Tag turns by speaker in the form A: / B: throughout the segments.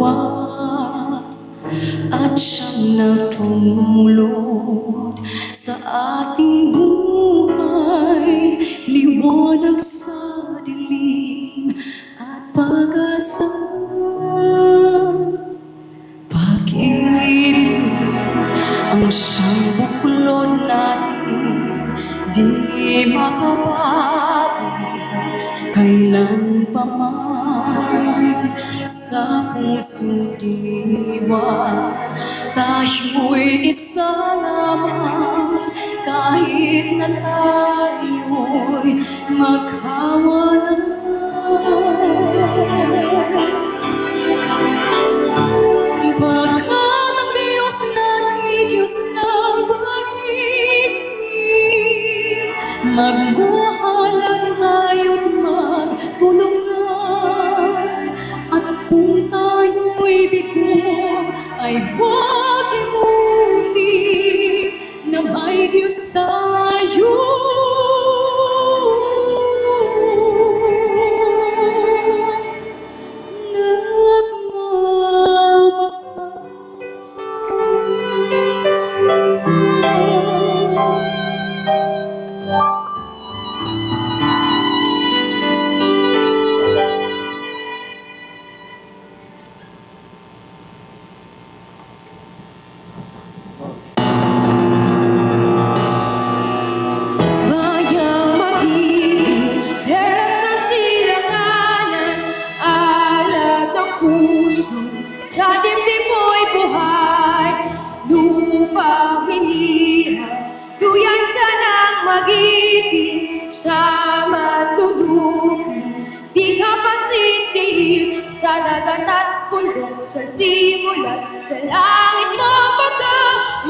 A: dalawa at siyang nagtumulong sa ating buhay, liwanag sa dilim at pag-asa. Pag-ibig ang siyang buklod natin, di mapapago kailan pa man. Sa puso diwa tayo'y isa lamang, kahit na tayo'y magkawalan. Pagkat ang Diyos natin, Diyos ng pag-ibig, magmahalan tayo't magtulungan. At kung tayo'y bigo, ay huwag limutin na may Diyos tayo.
B: Sa dibdib mo'y buhay, lupang hinirang, duyan ka ng mag-ibig sa manlulupi. Di ka pasisiil sa dagat at bundok, sa simulan, sa langit mo pagka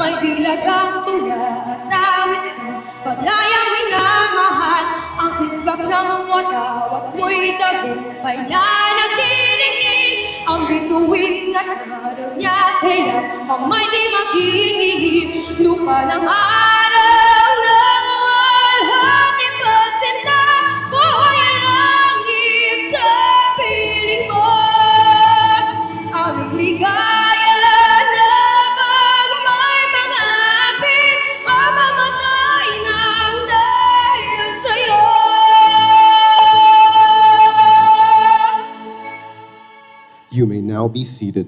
B: may bilagang tula at awit sa paglayang minamahal. Ang kislap ng watawat mo'y tagumpay na nagdinigdig. Ang bituin at araw niya kailan ang may di magiging lupa ng araw ng walham ni pagsinta. Buhay ang langit sa piling mo, aming ligaya na pag may mga api, mamamatay ng dahil sa'yo.
C: You may now be seated.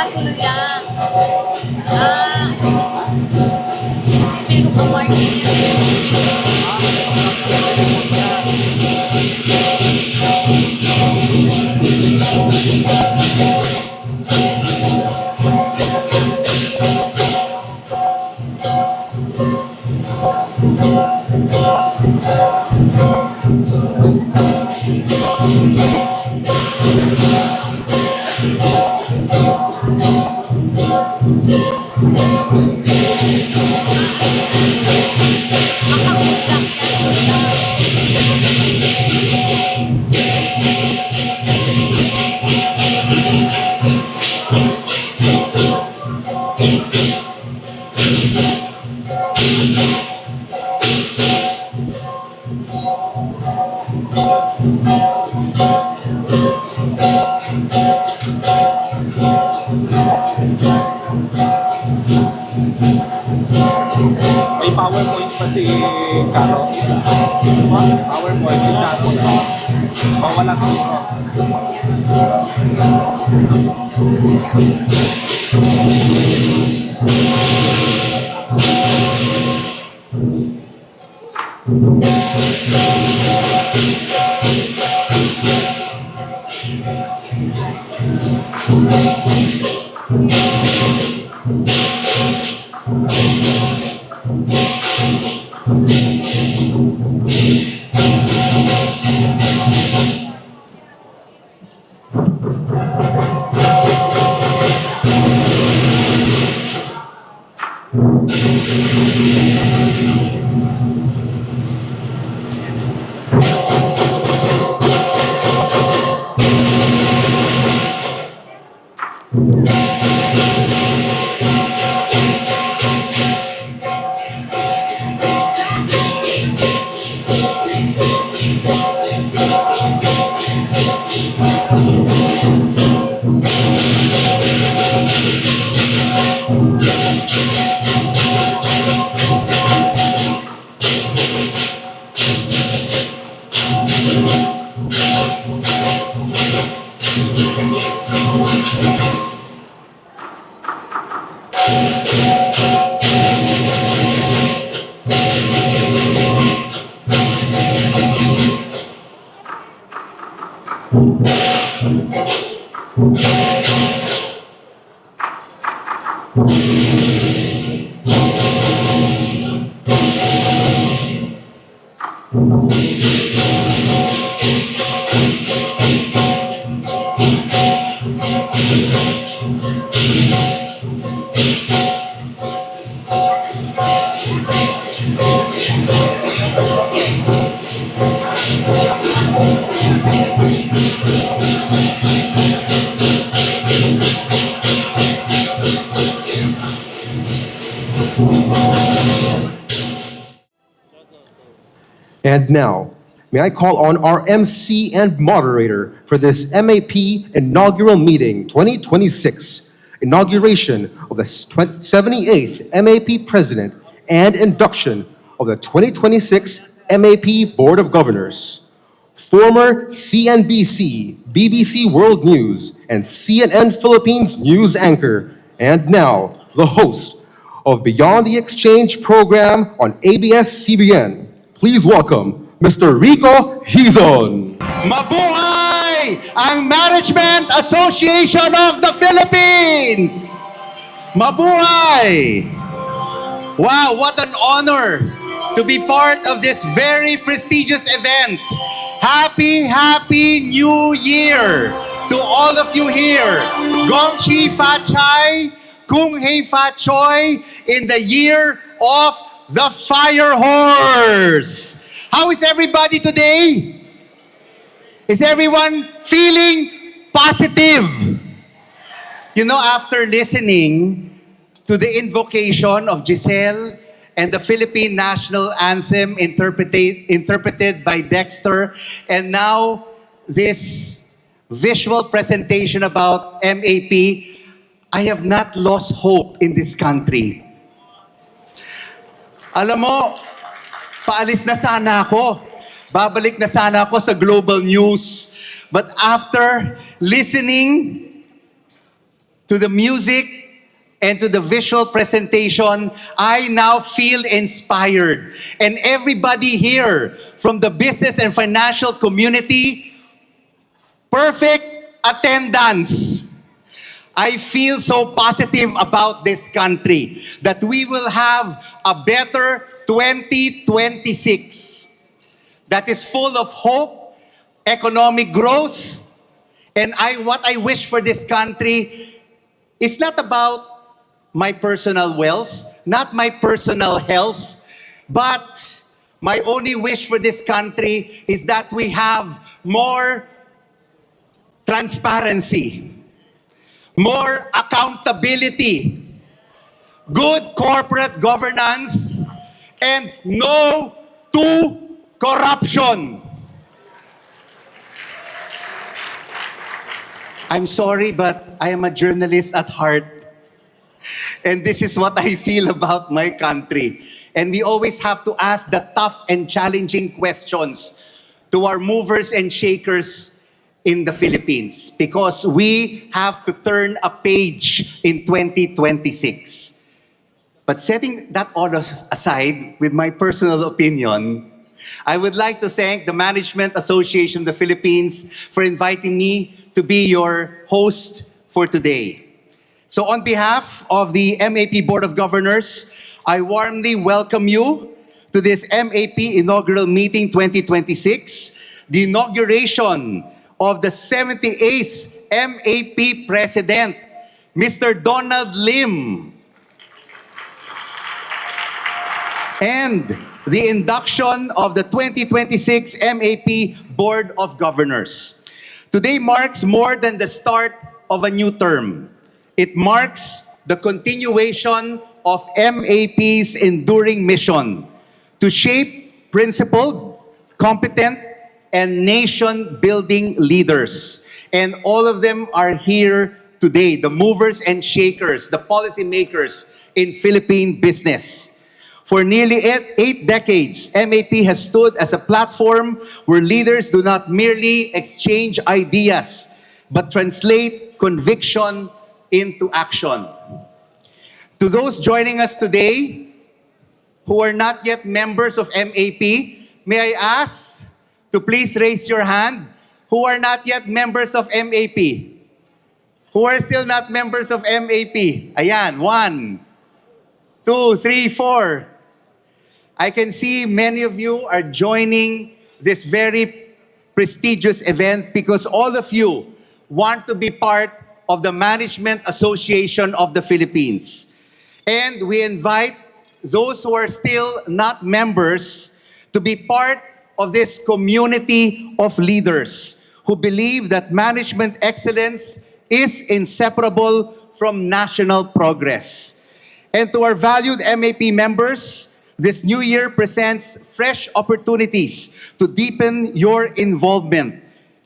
A: Tuloy lang. Sino ka, Martin?
D: May PowerPoint pa si Caro. PowerPoint si Caro. Mawala ka.
C: And now, may I call on our MC and moderator for this MAP Inaugural Meeting 2026, inauguration of the 78th MAP President and induction of the 2026 MAP Board of Governors. Former CNBC, BBC World News, and CNN Philippines news anchor, and now the host of Beyond the Exchange program on ABS-CBN. Please welcome Mr. Rico Hizon.
D: Mabuhay ang Management Association of the Philippines! Mabuhay! Wow, what an honor to be part of this very prestigious event. Happy New Year to all of you here. Gong Chi Fa Chai, Kung Hei Fa Choi in the year of the Fire Horse. How is everybody today? Is everyone feeling positive? You know, after listening to the invocation of Giselle and the Philippine National Anthem interpreted by Dexter, and now this visual presentation about MAP, I have not lost hope in this country. Alam mo, paalis na sana ako. Babalik na sana ako sa global news. But after listening to the music and to the visual presentation, I now feel inspired. And everybody here from the business and financial community, perfect attendance. I feel so positive about this country that we will have a better 2026 that is full of hope, economic growth, and what I wish for this country is not about my personal wealth, not my personal health, but my only wish for this country is that we have more transparency, more accountability, good corporate governance, and no to corruption. I'm sorry, but I am a journalist at heart. And this is what I feel about my country. And we always have to ask the tough and challenging questions to our movers and shakers in the Philippines, because we have to turn a page in 2026. But setting that all aside, with my personal opinion, I would like to thank the Management Association of the Philippines for inviting me to be your host for today. So on behalf of the MAP Board of Governors, I warmly welcome you to this MAP Inaugural Meeting 2026, the inauguration of the 78th MAP President, Mr. Donald Lim, and the induction of the 2026 MAP Board of Governors. Today marks more than the start of a new term. It marks the continuation of MAP's enduring mission to shape principled, competent, and nation-building leaders. And all of them are here today, the movers and shakers, the policymakers in Philippine business. For nearly eight decades, MAP has stood as a platform where leaders do not merely exchange ideas. but translate conviction into action. To those joining us today who are not yet members of MAP, may I ask to please raise your hand who are not yet members of MAP? Who are still not members of MAP? Ayan, 1, 2, 3, 4. I can see many of you are joining this very prestigious event because all of you want to be part of the Management Association of the Philippines. And we invite those who are still not members to be part of this community of leaders who believe that management excellence is inseparable from national progress. And to our valued MAP members, this new year presents fresh opportunities to deepen your involvement.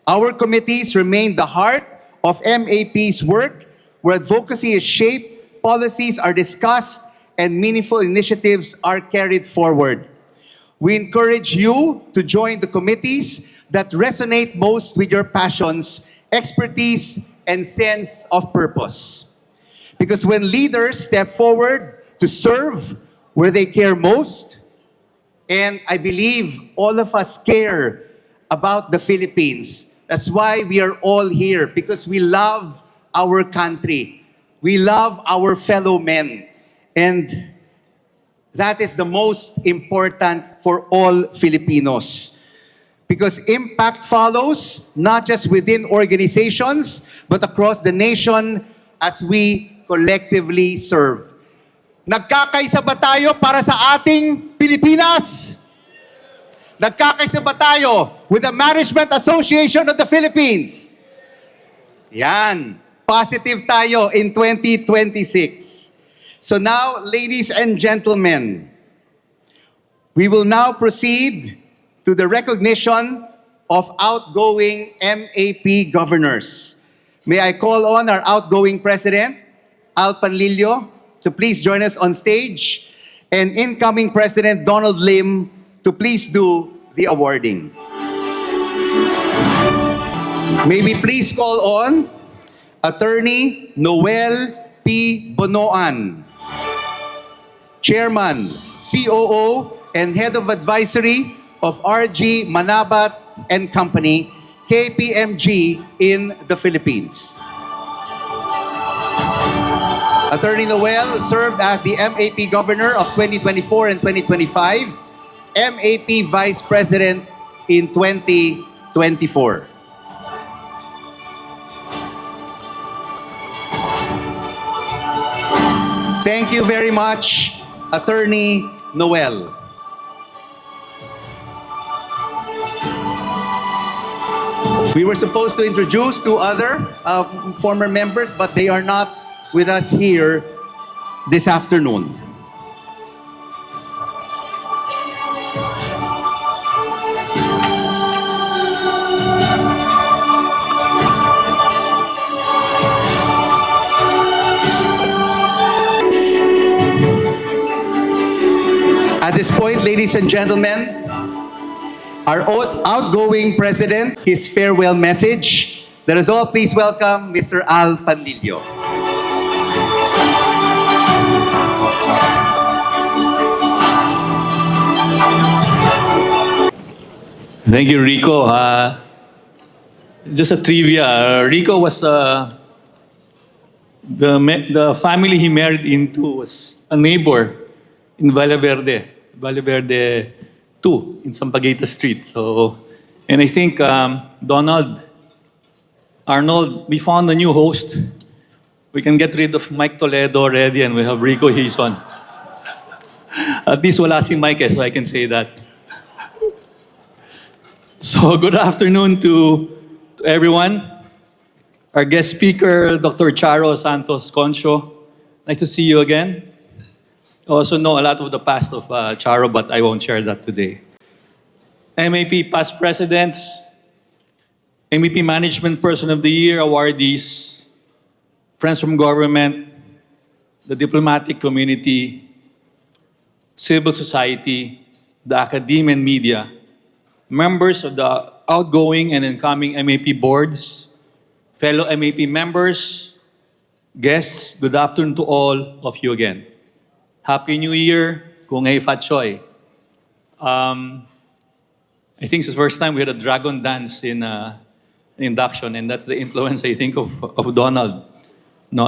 D: Our committees remain the heart of MAP's work, where advocacy is shaped, policies are discussed, and meaningful initiatives are carried forward. We encourage you to join the committees that resonate most with your passions, expertise, and sense of purpose. Because when leaders step forward to serve where they care most, and I believe all of us care about the Philippines. That's why we are all here, because we love our country. We love our fellow men. And that is the most important for all Filipinos. Because impact follows not just within organizations, but across the nation as we collectively serve. Nagkakaisa ba tayo para sa ating Pilipinas? Nagkakaisa ba tayo with the Management Association of the Philippines? Yan. Positive tayo in 2026. So now, ladies and gentlemen, we will now proceed to the recognition of outgoing MAP governors. May I call on our outgoing President, Al Panlilio, to please join us on stage, and incoming President Donald Lim to please do the awarding. May we please call on Attorney Noel P. Bonoan, Chairman, COO, and Head of Advisory of RG Manabat and Company, KPMG in the Philippines. Attorney Noel served as the MAP Governor of 2024 and 2025, MAP Vice President in 2024. Thank you very much, Attorney Noel. We were supposed to introduce two other former members, but they are not with us here this afternoon. At this point, ladies and gentlemen, our outgoing president, his farewell message. Let us all please welcome Mr. Al Panlilio.
E: Thank you, Rico. Just a trivia. Rico was the family he married into was a neighbor in Valle Verde 2 in Sampaguita Street. So, and I think Arnold, we found a new host. We can get rid of Mike Toledo already, and we have Rico Hison. At least wala si Mike, so I can say that. So good afternoon to everyone. Our guest speaker, Dr. Charo Santos Concho. Nice to see you again. I also know a lot of the past of Charo, but I won't share that today. MAP past presidents, MAP Management Person of the Year awardees, friends from government, the diplomatic community, civil society, the academia and media, members of the outgoing and incoming MAP boards, fellow MAP members, guests, good afternoon to all of you again. Happy New Year, Kung Hei Fat Choi. I think it's the first time we had a dragon dance in induction, and that's the influence, I think, of Donald. No,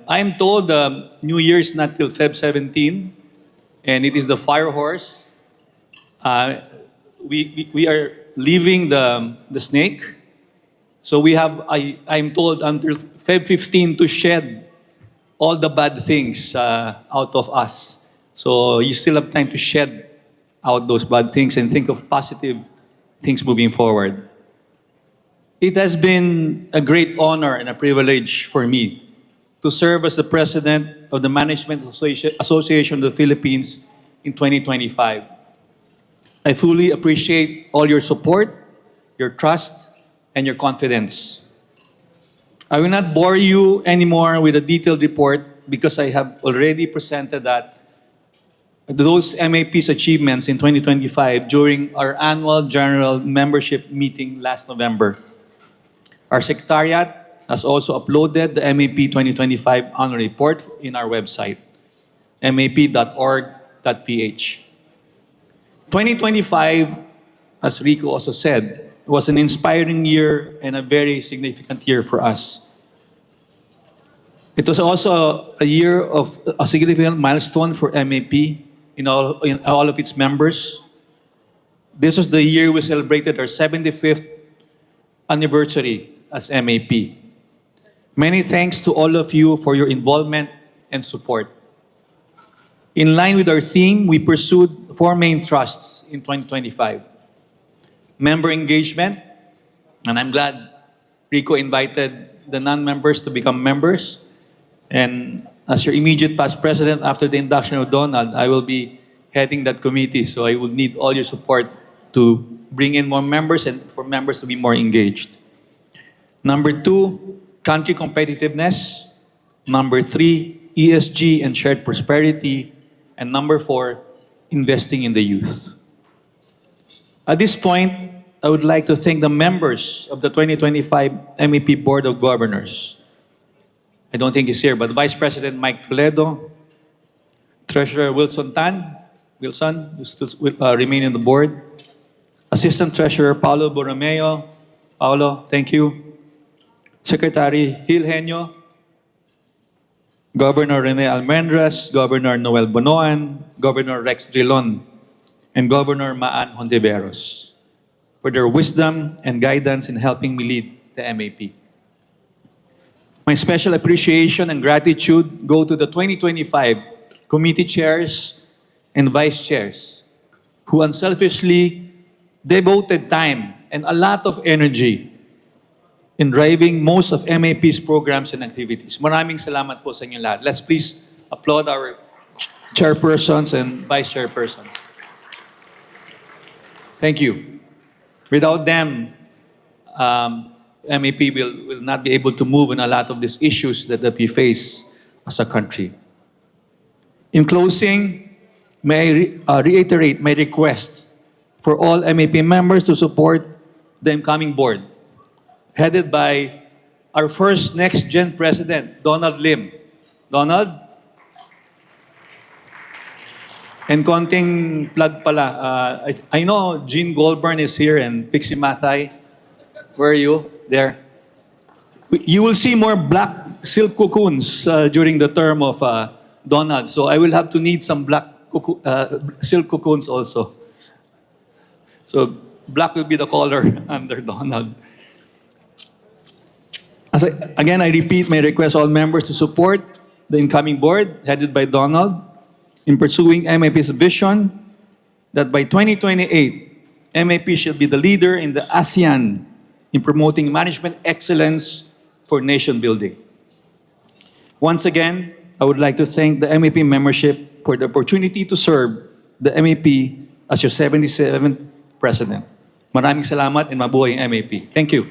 E: I'm told New Year is not till Feb 17, and it is the fire horse. We are leaving the snake. So we have, I'm told, until Feb 15 to shed all the bad things out of us. So you still have time to shed out those bad things and think of positive things moving forward. It has been a great honor and a privilege for me to serve as the president of the Management Association of the Philippines in 2025. I fully appreciate all your support, your trust, and your confidence. I will not bore you anymore with a detailed report because I have already presented those MAP's achievements in 2025 during our annual general membership meeting last November. Our secretariat has also uploaded the MAP 2025 annual report in our website, map.org.ph. 2025, as Rico also said, was an inspiring year and a very significant year for us. It was also a year of a significant milestone for MAP in all of its members. This was the year we celebrated our 75th anniversary as MAP. Many thanks to all of you for your involvement and support. In line with our theme, we pursued 4 main thrusts in 2025. Member engagement, and I'm glad Rico invited the non-members to become members. And as your immediate past president after the induction of Donald, I will be heading that committee, so I will need all your support to bring in more members and for members to be more engaged. Number 2, country competitiveness. Number 3, ESG and shared prosperity. And number 4, investing in the youth. At this point, I would like to thank the members of the 2025 MAP Board of Governors. I don't think he's here, but Vice President Mike Toledo, Treasurer Wilson Tan, Wilson, who still will remain in the board, Assistant Treasurer Paulo Borromeo, Paulo, thank you, Secretary Gil Genio, Governor Rene Almendras, Governor Noel Bonoan, Governor Rex Drilon, and Governor Maan Hontiveros for their wisdom and guidance in helping me lead the MAP. My special appreciation and gratitude go to the 2025 committee chairs and vice chairs who unselfishly devoted time and a lot of energy in driving most of MAP's programs and activities. Maraming salamat po sa inyo lahat. Let's please applaud our chairpersons and vice chairpersons. Thank you. Without them, MAP will not be able to move on a lot of these issues that we face as a country. In closing, may I reiterate my request for all MAP members to support the incoming board, headed by our first next-gen president, Donald Lim. Donald? And konting plug pala, I know Jean Goldburn is here and Pixie Mathay. Where are you? There. You will see more black silk cocoons during the term of Donald. So I will have to need some black silk cocoons also. So black will be the color under Donald. Again, I repeat my request all members to support the incoming board headed by Donald in pursuing MAP's vision that by 2028, MAP should be the leader in the ASEAN in promoting management excellence for nation building. Once again, I would like to thank the MAP membership for the opportunity to serve the MAP as your 77th president. Maraming salamat and mabuhay ang MAP. Thank you.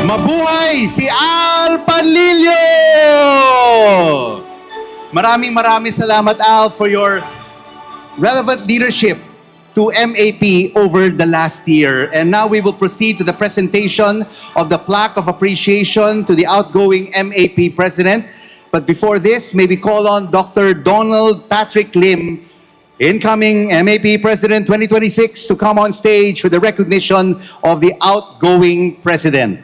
D: Mabuhay si Al Panlilio! Maraming salamat, Al, for your relevant leadership to MAP over the last year. And now we will proceed to the presentation of the plaque of appreciation to the outgoing MAP president. But before this, may we call on Dr. Donald Patrick Lim, incoming MAP President 2026, to come on stage for the recognition of the outgoing president.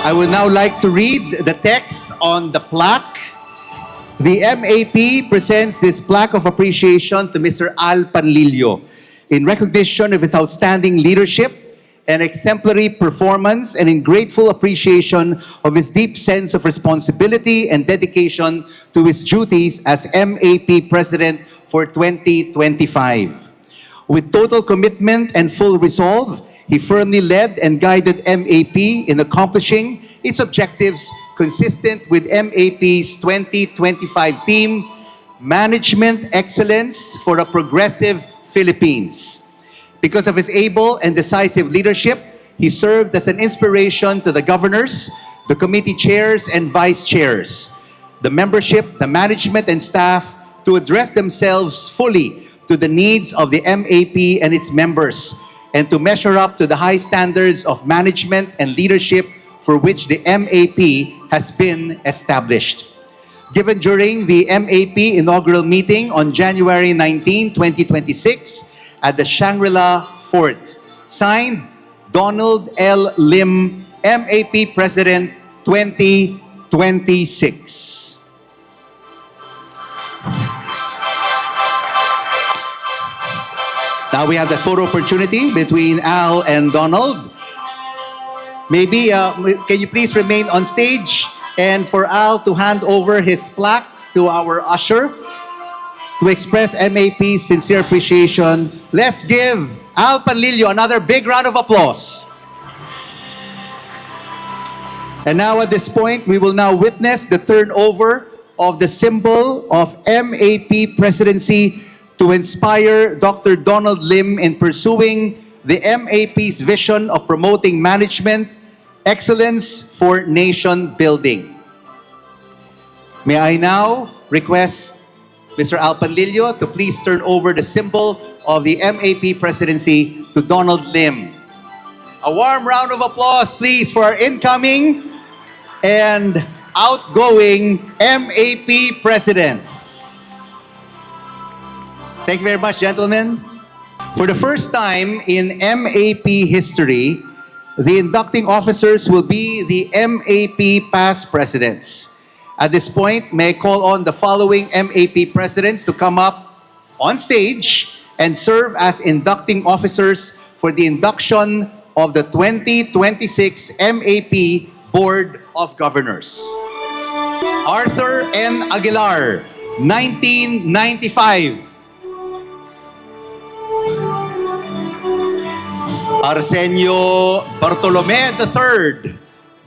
D: I would now like to read the text on the plaque. The MAP presents this plaque of appreciation to Mr. Al Panlilio in recognition of his outstanding leadership and exemplary performance, and in grateful appreciation of his deep sense of responsibility and dedication to his duties as MAP President for 2025. With total commitment and full resolve, he firmly led and guided MAP in accomplishing its objectives consistent with MAP's 2025 theme, Management Excellence for a Progressive Philippines. Because of his able and decisive leadership, he served as an inspiration to the governors, the committee chairs and vice chairs, the membership, the management and staff to address themselves fully to the needs of the MAP and its members, and to measure up to the high standards of management and leadership for which the MAP has been established. Given during the MAP inaugural meeting on January 19, 2026, at the Shangri-La Fort. Signed, Donald L. Lim, MAP President 2026. Now we have the photo opportunity between Al and Donald. Maybe, can you please remain on stage, and for Al to hand over his plaque to our usher to express MAP's sincere appreciation. Let's give Al Panlilio another big round of applause. And now at this point, we will now witness the turnover of the symbol of MAP presidency to inspire Dr. Donald Lim in pursuing the MAP's vision of promoting management excellence for nation building. May I now request Mr. Al Panlilio to please turn over the symbol of the MAP presidency to Donald Lim. A warm round of applause, please, for our incoming and outgoing MAP presidents. Thank you very much, gentlemen. For the first time in MAP history, the inducting officers will be the MAP past presidents. At this point, may I call on the following MAP presidents to come up on stage and serve as inducting officers for the induction of the 2026 MAP Board of Governors. Arthur N. Aguilar, 1995. Arsenio Bartolome III,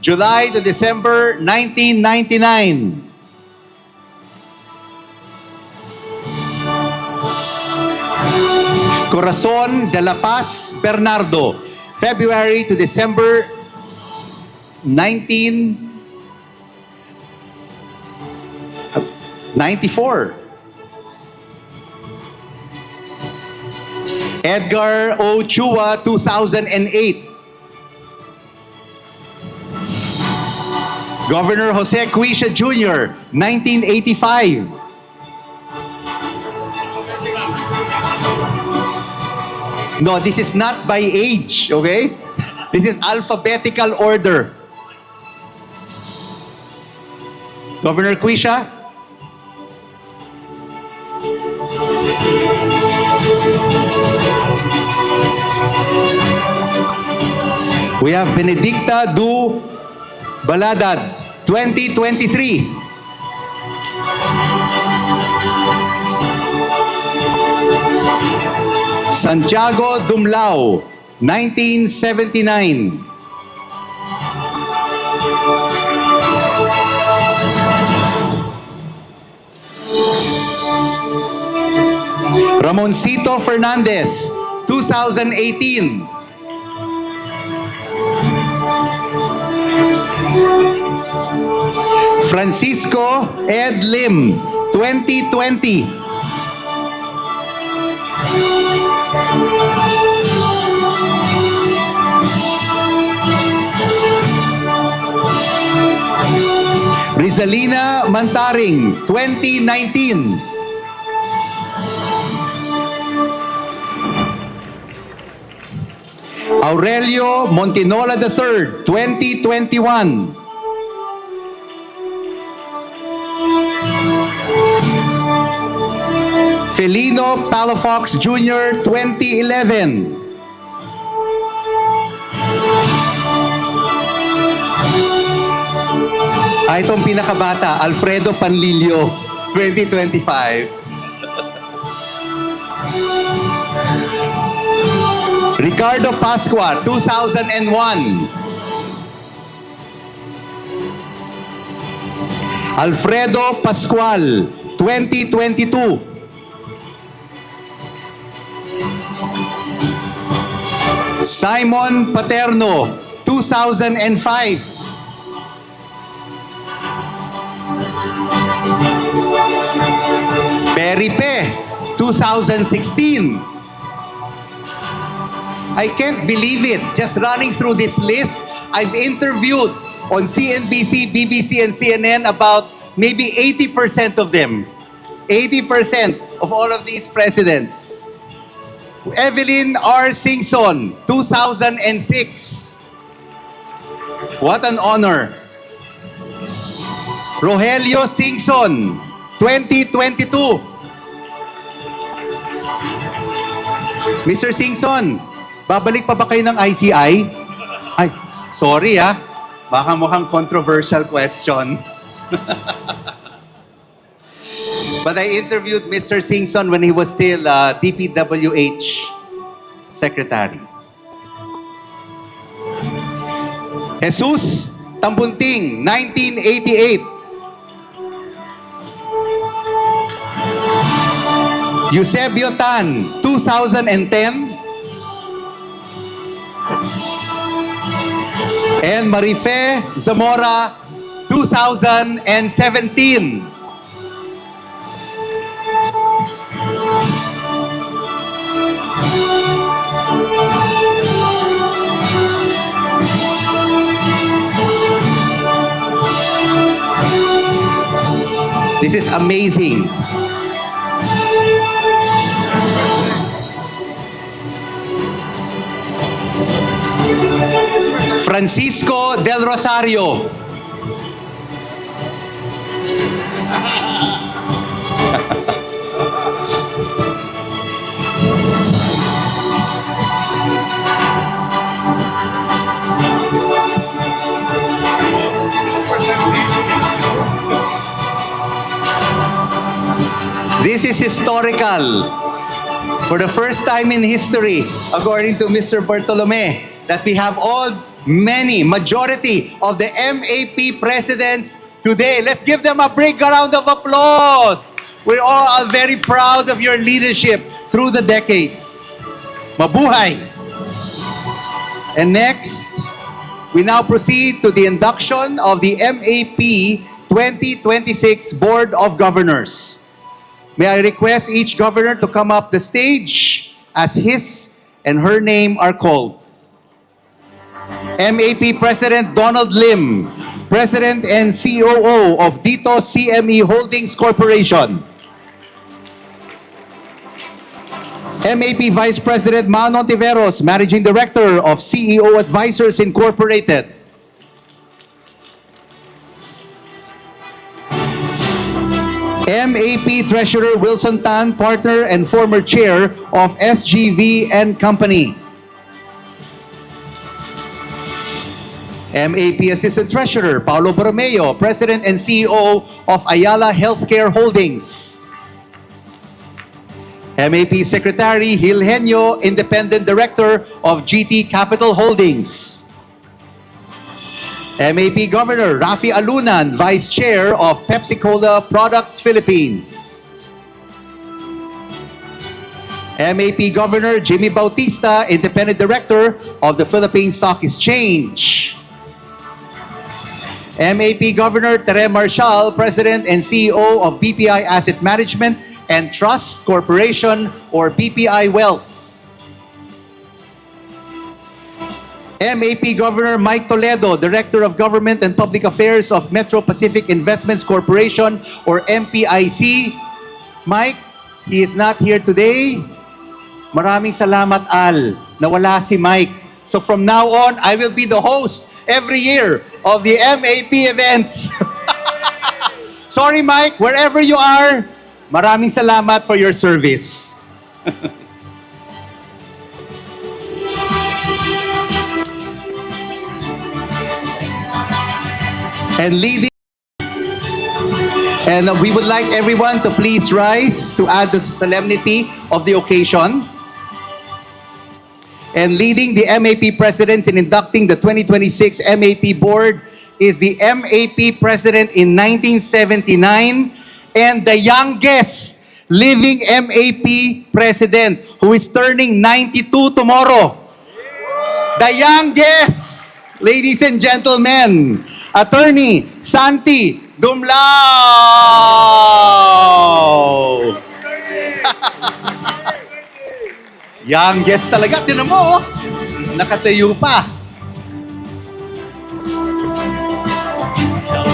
D: July to December 1999. Corazon de la Paz Bernardo, February to December 1994. Edgar O. Chua, 2008. Governor Jose Cuisha Jr., 1985. No, this is not by age, okay? This is alphabetical order. Governor Cuisha. We have Benedicta Du Baladad, 2023. Santiago Dumlao, 1979. Ramoncito Fernandez, 2018. Francisco Ed Lim, 2020. Zalina Mantaring, 2019. Aurelio Montinola III, 2021. Felino Palafox Jr., 2011. Itong pinakabata, Alfredo Panlilio, 2025. Ricardo Pascua, 2001. Alfredo Pascual, 2022. Simon Paterno, 2005. Peripe, 2016. I can't believe it. Just running through this list, I've interviewed on CNBC, BBC, and CNN about maybe 80% of them. 80% of all of these presidents. Evelyn R. Singson, 2006. What an honor. Rogelio Singson, 2022. Mr. Singson, babalik pa ba kayo ng ICI? Ay, sorry Baka mukhang controversial question. But I interviewed Mr. Singson when he was still DPWH Secretary. Jesus Tambunting, 1988. Eusebio Tan, 2010. And Marife Zamora, 2017. This is amazing. Francisco del Rosario. This is historical. For the first time in history, according to Mr. Bartolome, that we have majority of the MAP presidents today. Let's give them a big round of applause. We all are very proud of your leadership through the decades. Mabuhay! And next, we now proceed to the induction of the MAP 2026 Board of Governors. May I request each governor to come up the stage as his and her name are called. MAP President Donald Lim, President and COO of Dito CME Holdings Corporation. MAP Vice President Manon Tiveros, Managing Director of CEO Advisors Incorporated. MAP Treasurer Wilson Tan, Partner and former Chair of SGV and Company. MAP Assistant Treasurer Paulo Borromeo, President and CEO of Ayala Healthcare Holdings. MAP Secretary Hilhenio, Independent Director of GT Capital Holdings. MAP Governor Rafi Alunan, Vice Chair of Pepsi-Cola Products Philippines. MAP Governor Jimmy Bautista, Independent Director of the Philippine Stock Exchange. MAP Governor Tere Marshall, President and CEO of BPI Asset Management and Trust Corporation or BPI Wealth. MAP Governor Mike Toledo, Director of Government and Public Affairs of Metro Pacific Investments Corporation or MPIC. Mike, he is not here today. Maraming salamat, Al. Nawala si Mike. So from now on, I will be the host every year of the MAP events. Sorry, Mike, wherever you are, maraming salamat for your service. And leading, and we would like everyone to please rise to add to the solemnity of the occasion. And leading the MAP presidents in inducting the 2026 MAP board is the MAP president in 1979 and the youngest living MAP president who is turning 92 tomorrow. The youngest, ladies and gentlemen, Attorney Santi Dumlao. Youngest talaga. Tinan mo, oh. Nakatayo pa.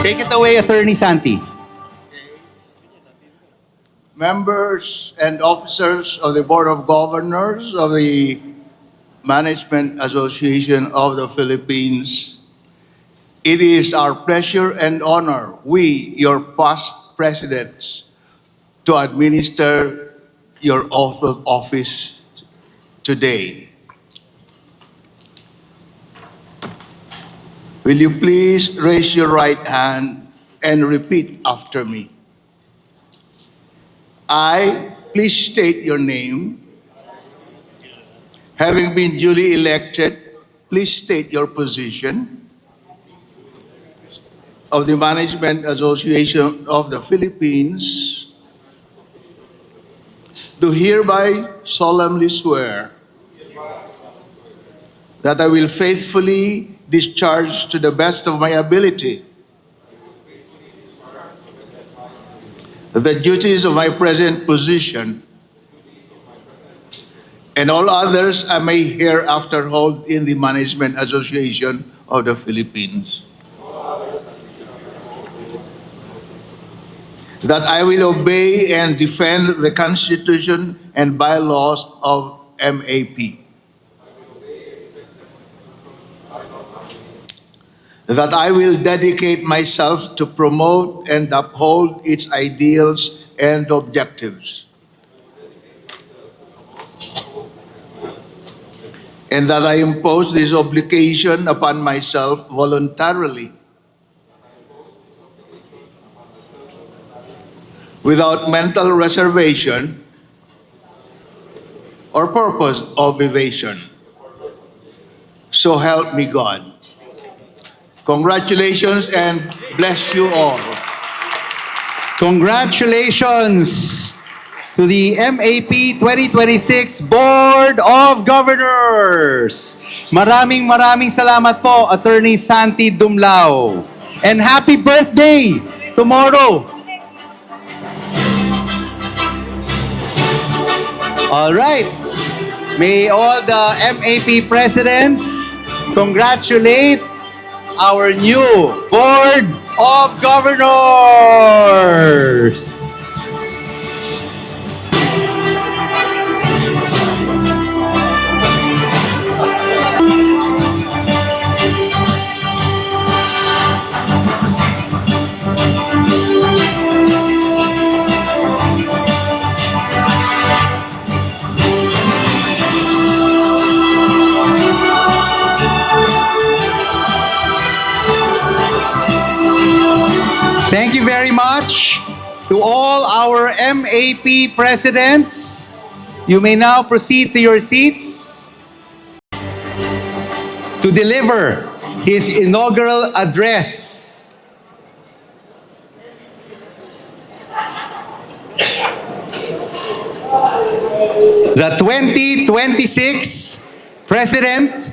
D: Take it away, Attorney Santi.
F: Members and officers of the Board of Governors of the Management Association of the Philippines, it is our pleasure and honor, we, your past presidents, to administer your oath of office today. Will you please raise your right hand and repeat after me? I, please state your name. Having been duly elected, please state your position of the Management Association of the Philippines. Do hereby solemnly swear that I will faithfully discharge to the best of my ability the duties of my present position and all others I may hereafter hold in the Management Association of the Philippines. That I will obey and defend the Constitution and bylaws of MAP. That I will dedicate myself to promote and uphold its ideals and objectives. And that I impose this obligation upon myself voluntarily, without mental reservation or purpose of evasion. So help me God. Congratulations and bless you all.
D: Congratulations to the MAP 2026 Board of Governors. Maraming salamat po, Attorney Santi Dumlao. And happy birthday tomorrow. All right. May all the MAP presidents congratulate our new Board of Governors. Thank you very much to all our MAP presidents. You may now proceed to your seats to deliver his inaugural address. The 2026 President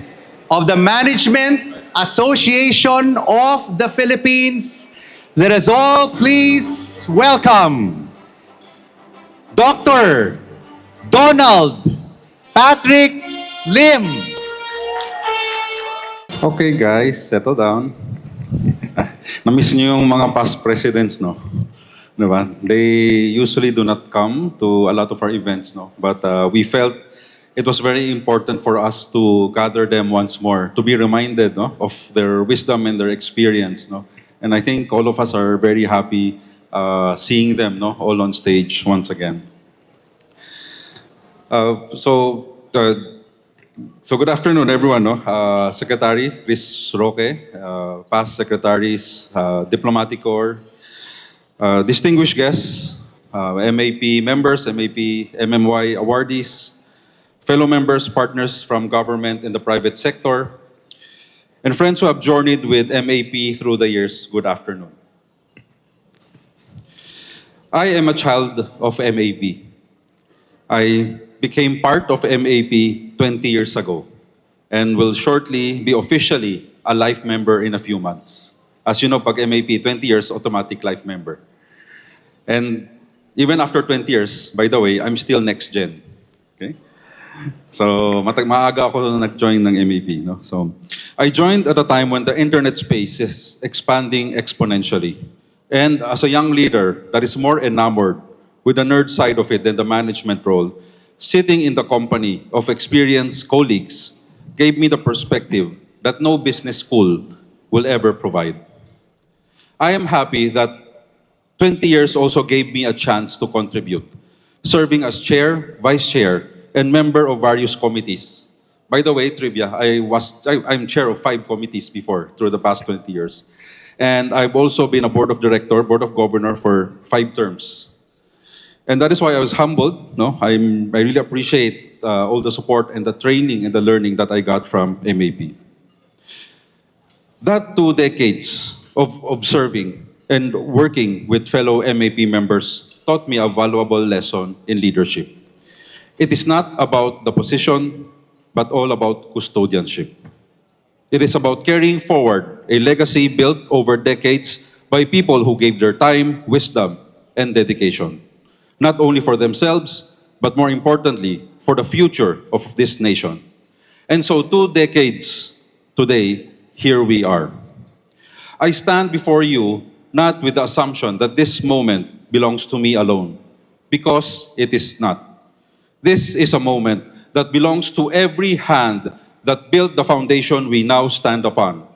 D: of the Management Association of the Philippines. Let us all please welcome Dr. Donald Patrick Lim.
G: Okay guys, settle down. Na-miss niyo yung mga past presidents, no? Diba? They usually do not come to a lot of our events, no? But we felt it was very important for us to gather them once more, to be reminded, no, of their wisdom and their experience, no? And I think all of us are very happy seeing them, no, all on stage once again. Uh, so, uh, So good afternoon, everyone. No? Secretary Chris Roque, past secretaries, Diplomatic Corps, distinguished guests, MAP members, MAP, MMY awardees, fellow members, partners from government and the private sector, and friends who have journeyed with MAP through the years, good afternoon. I am a child of MAP. I became part of MAP 20 years ago and will shortly be officially a life member in a few months. As you know, pag MAP, 20 years, automatic life member. And even after 20 years, by the way, I'm still next gen. Okay? So, maaga ako nag-join ng MAP. No? So, I joined at a time when the internet space is expanding exponentially. And as a young leader that is more enamored with the nerd side of it than the management role, sitting in the company of experienced colleagues gave me the perspective that no business school will ever provide. I am happy that 20 years also gave me a chance to contribute, serving as chair, vice chair, and member of various committees. By the way, trivia, I'm chair of 5 committees before through the past 20 years. And I've also been a board of director, board of governor for 5 terms. And that is why I was humbled. No, I really appreciate all the support and the training and the learning that I got from MAP. That 2 decades of observing and working with fellow MAP members taught me a valuable lesson in leadership. It is not about the position, but all about custodianship. It is about carrying forward a legacy built over decades by people who gave their time, wisdom, and dedication, not only for themselves, but more importantly, for the future of this nation. And so 2 decades today, here we are. I stand before you not with the assumption that this moment belongs to me alone, because it is not. This is a moment that belongs to every hand that built the foundation we now stand upon,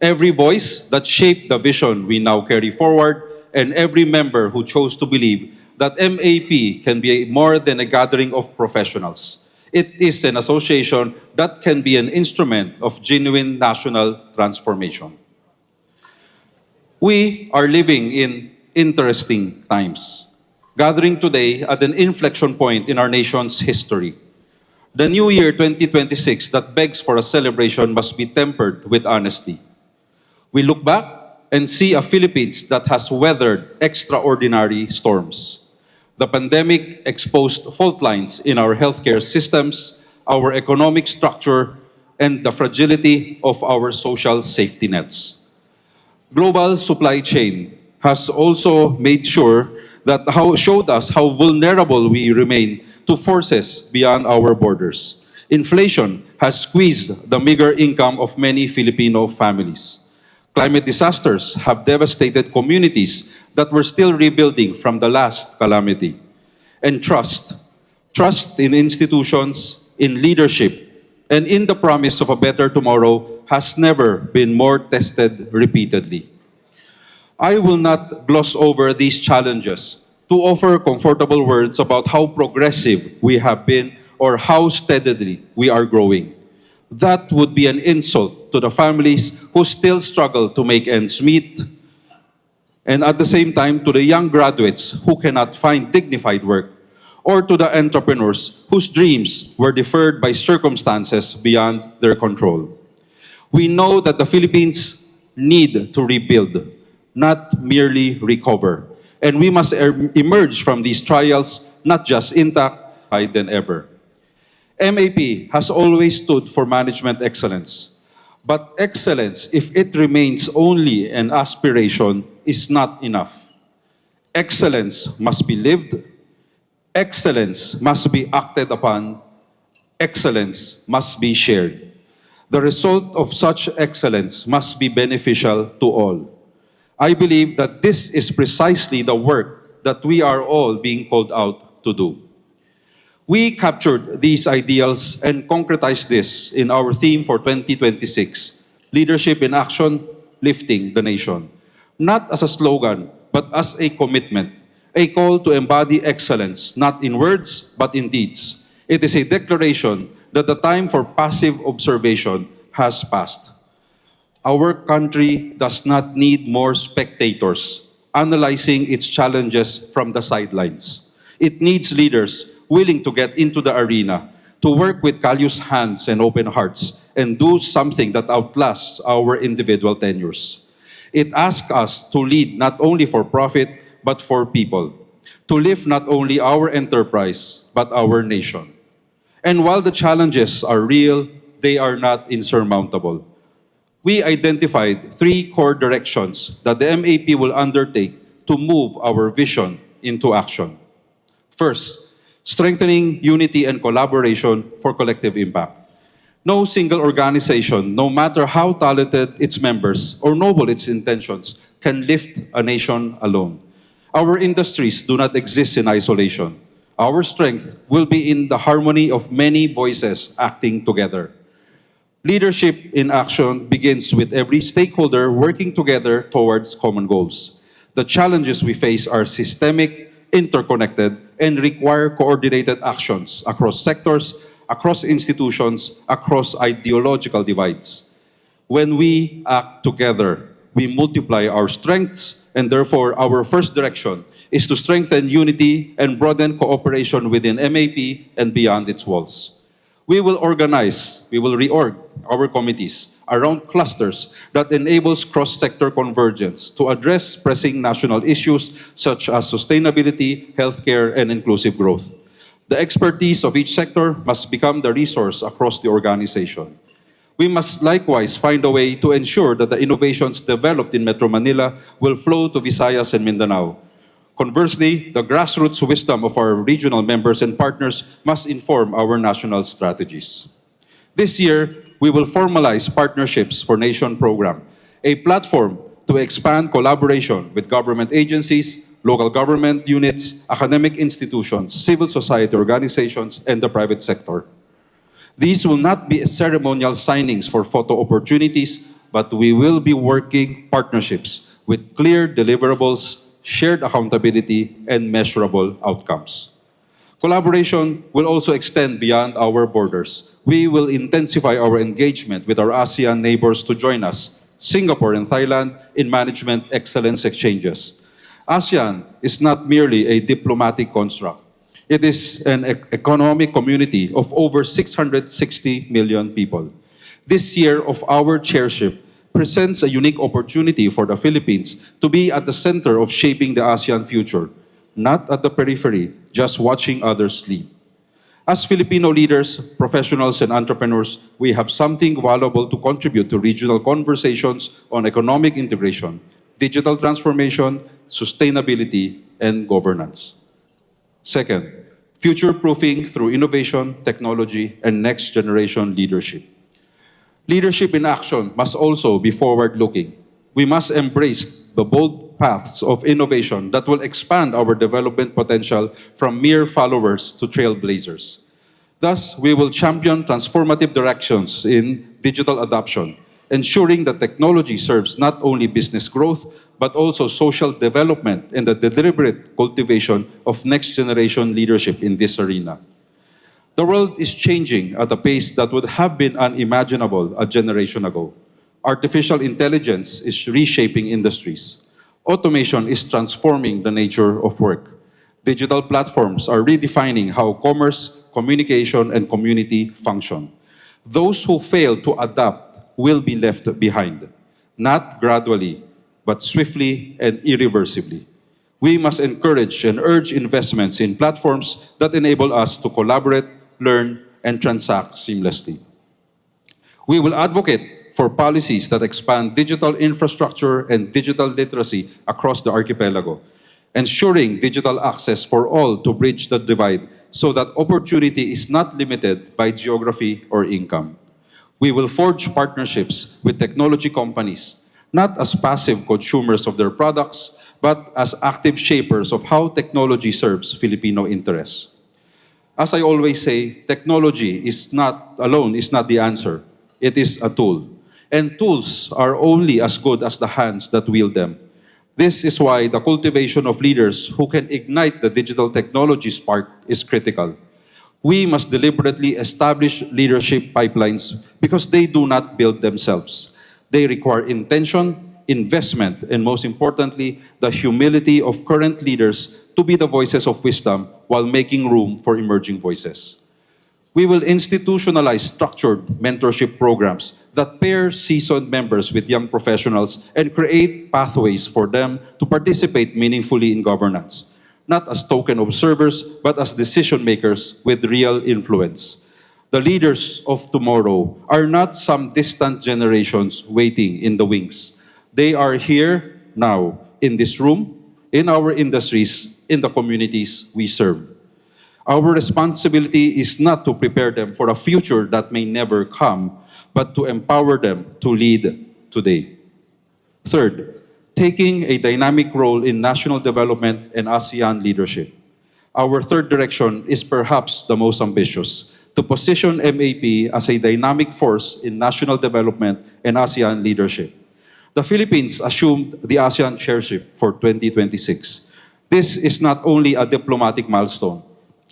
G: every voice that shaped the vision we now carry forward, and every member who chose to believe that MAP can be more than a gathering of professionals. It is an association that can be an instrument of genuine national transformation. We are living in interesting times, gathering today at an inflection point in our nation's history. The new year 2026 that begs for a celebration must be tempered with honesty. We look back and see a Philippines that has weathered extraordinary storms. The pandemic exposed fault lines in our healthcare systems, our economic structure, and the fragility of our social safety nets. Global supply chain has also made sure that showed us how vulnerable we remain to forces beyond our borders. Inflation has squeezed the meager income of many Filipino families. Climate disasters have devastated communities that were still rebuilding from the last calamity. And trust in institutions, in leadership, and in the promise of a better tomorrow has never been more tested repeatedly. I will not gloss over these challenges to offer comfortable words about how progressive we have been or how steadily we are growing. That would be an insult to the families who still struggle to make ends meet, and at the same time to the young graduates who cannot find dignified work, or to the entrepreneurs whose dreams were deferred by circumstances beyond their control. We know that the Philippines need to rebuild, not merely recover. And we must emerge from these trials not just intact than ever. MAP has always stood for management excellence. But excellence, if it remains only an aspiration, is not enough. Excellence must be lived. Excellence must be acted upon. Excellence must be shared. The result of such excellence must be beneficial to all. I believe that this is precisely the work that we are all being called out to do. We captured these ideals and concretized this in our theme for 2026, Leadership in Action, Lifting the Nation. Not as a slogan, but as a commitment, a call to embody excellence, not in words, but in deeds. It is a declaration that the time for passive observation has passed. Our country does not need more spectators analyzing its challenges from the sidelines. It needs leaders willing to get into the arena, to work with callous hands and open hearts, and do something that outlasts our individual tenures. It asks us to lead not only for profit, but for people, to lift not only our enterprise, but our nation. And while the challenges are real, they are not insurmountable. We identified three core directions that the MAP will undertake to move our vision into action. First, strengthening unity and collaboration for collective impact. No single organization, no matter how talented its members or noble its intentions, can lift a nation alone. Our industries do not exist in isolation. Our strength will be in the harmony of many voices acting together. Leadership in action begins with every stakeholder working together towards common goals. The challenges we face are systemic, interconnected, and require coordinated actions across sectors, across institutions, across ideological divides. When we act together, we multiply our strengths, and therefore our first direction is to strengthen unity and broaden cooperation within MAP and beyond its walls. We will reorg our committees around clusters that enables cross-sector convergence to address pressing national issues such as sustainability, healthcare, and inclusive growth. The expertise of each sector must become the resource across the organization. We must likewise find a way to ensure that the innovations developed in Metro Manila will flow to Visayas and Mindanao. Conversely, the grassroots wisdom of our regional members and partners must inform our national strategies. This year, we will formalize Partnerships for Nation program, a platform to expand collaboration with government agencies, local government units, academic institutions, civil society organizations, and the private sector. These will not be ceremonial signings for photo opportunities, but we will be working partnerships with clear deliverables, shared accountability, and measurable outcomes. Collaboration will also extend beyond our borders. We will intensify our engagement with our ASEAN neighbors to join us, Singapore and Thailand, in management excellence exchanges. ASEAN is not merely a diplomatic construct. It is an economic community of over 660 million people. This year of our chairship presents a unique opportunity for the Philippines to be at the center of shaping the ASEAN future, not at the periphery, just watching others lead. As Filipino leaders, professionals, and entrepreneurs, we have something valuable to contribute to regional conversations on economic integration, digital transformation, sustainability, and governance. Second, future-proofing through innovation, technology, and next-generation leadership. Leadership in action must also be forward-looking. We must embrace the bold paths of innovation that will expand our development potential from mere followers to trailblazers. Thus, we will champion transformative directions in digital adoption, ensuring that technology serves not only business growth, but also social development and the deliberate cultivation of next-generation leadership in this arena. The world is changing at a pace that would have been unimaginable a generation ago. Artificial intelligence is reshaping industries. Automation is transforming the nature of work. Digital platforms are redefining how commerce, communication, and community function. Those who fail to adapt will be left behind, not gradually, but swiftly and irreversibly. We must encourage and urge investments in platforms that enable us to collaborate, learn, and transact seamlessly. We will advocate for policies that expand digital infrastructure and digital literacy across the archipelago, ensuring digital access for all to bridge the divide so that opportunity is not limited by geography or income. We will forge partnerships with technology companies, not as passive consumers of their products, but as active shapers of how technology serves Filipino interests. As I always say, technology is not the answer. It is a tool. And tools are only as good as the hands that wield them. This is why the cultivation of leaders who can ignite the digital technology spark is critical. We must deliberately establish leadership pipelines because they do not build themselves. They require intention, investment, and most importantly, the humility of current leaders to be the voices of wisdom while making room for emerging voices. We will institutionalize structured mentorship programs that pair seasoned members with young professionals and create pathways for them to participate meaningfully in governance, not as token observers, but as decision makers with real influence. The leaders of tomorrow are not some distant generations waiting in the wings. They are here now, in this room, in our industries, in the communities we serve. Our responsibility is not to prepare them for a future that may never come, but to empower them to lead today. Third, taking a dynamic role in national development and ASEAN leadership. Our third direction is perhaps the most ambitious, to position MAP as a dynamic force in national development and ASEAN leadership. The Philippines assumed the ASEAN chairship for 2026. This is not only a diplomatic milestone,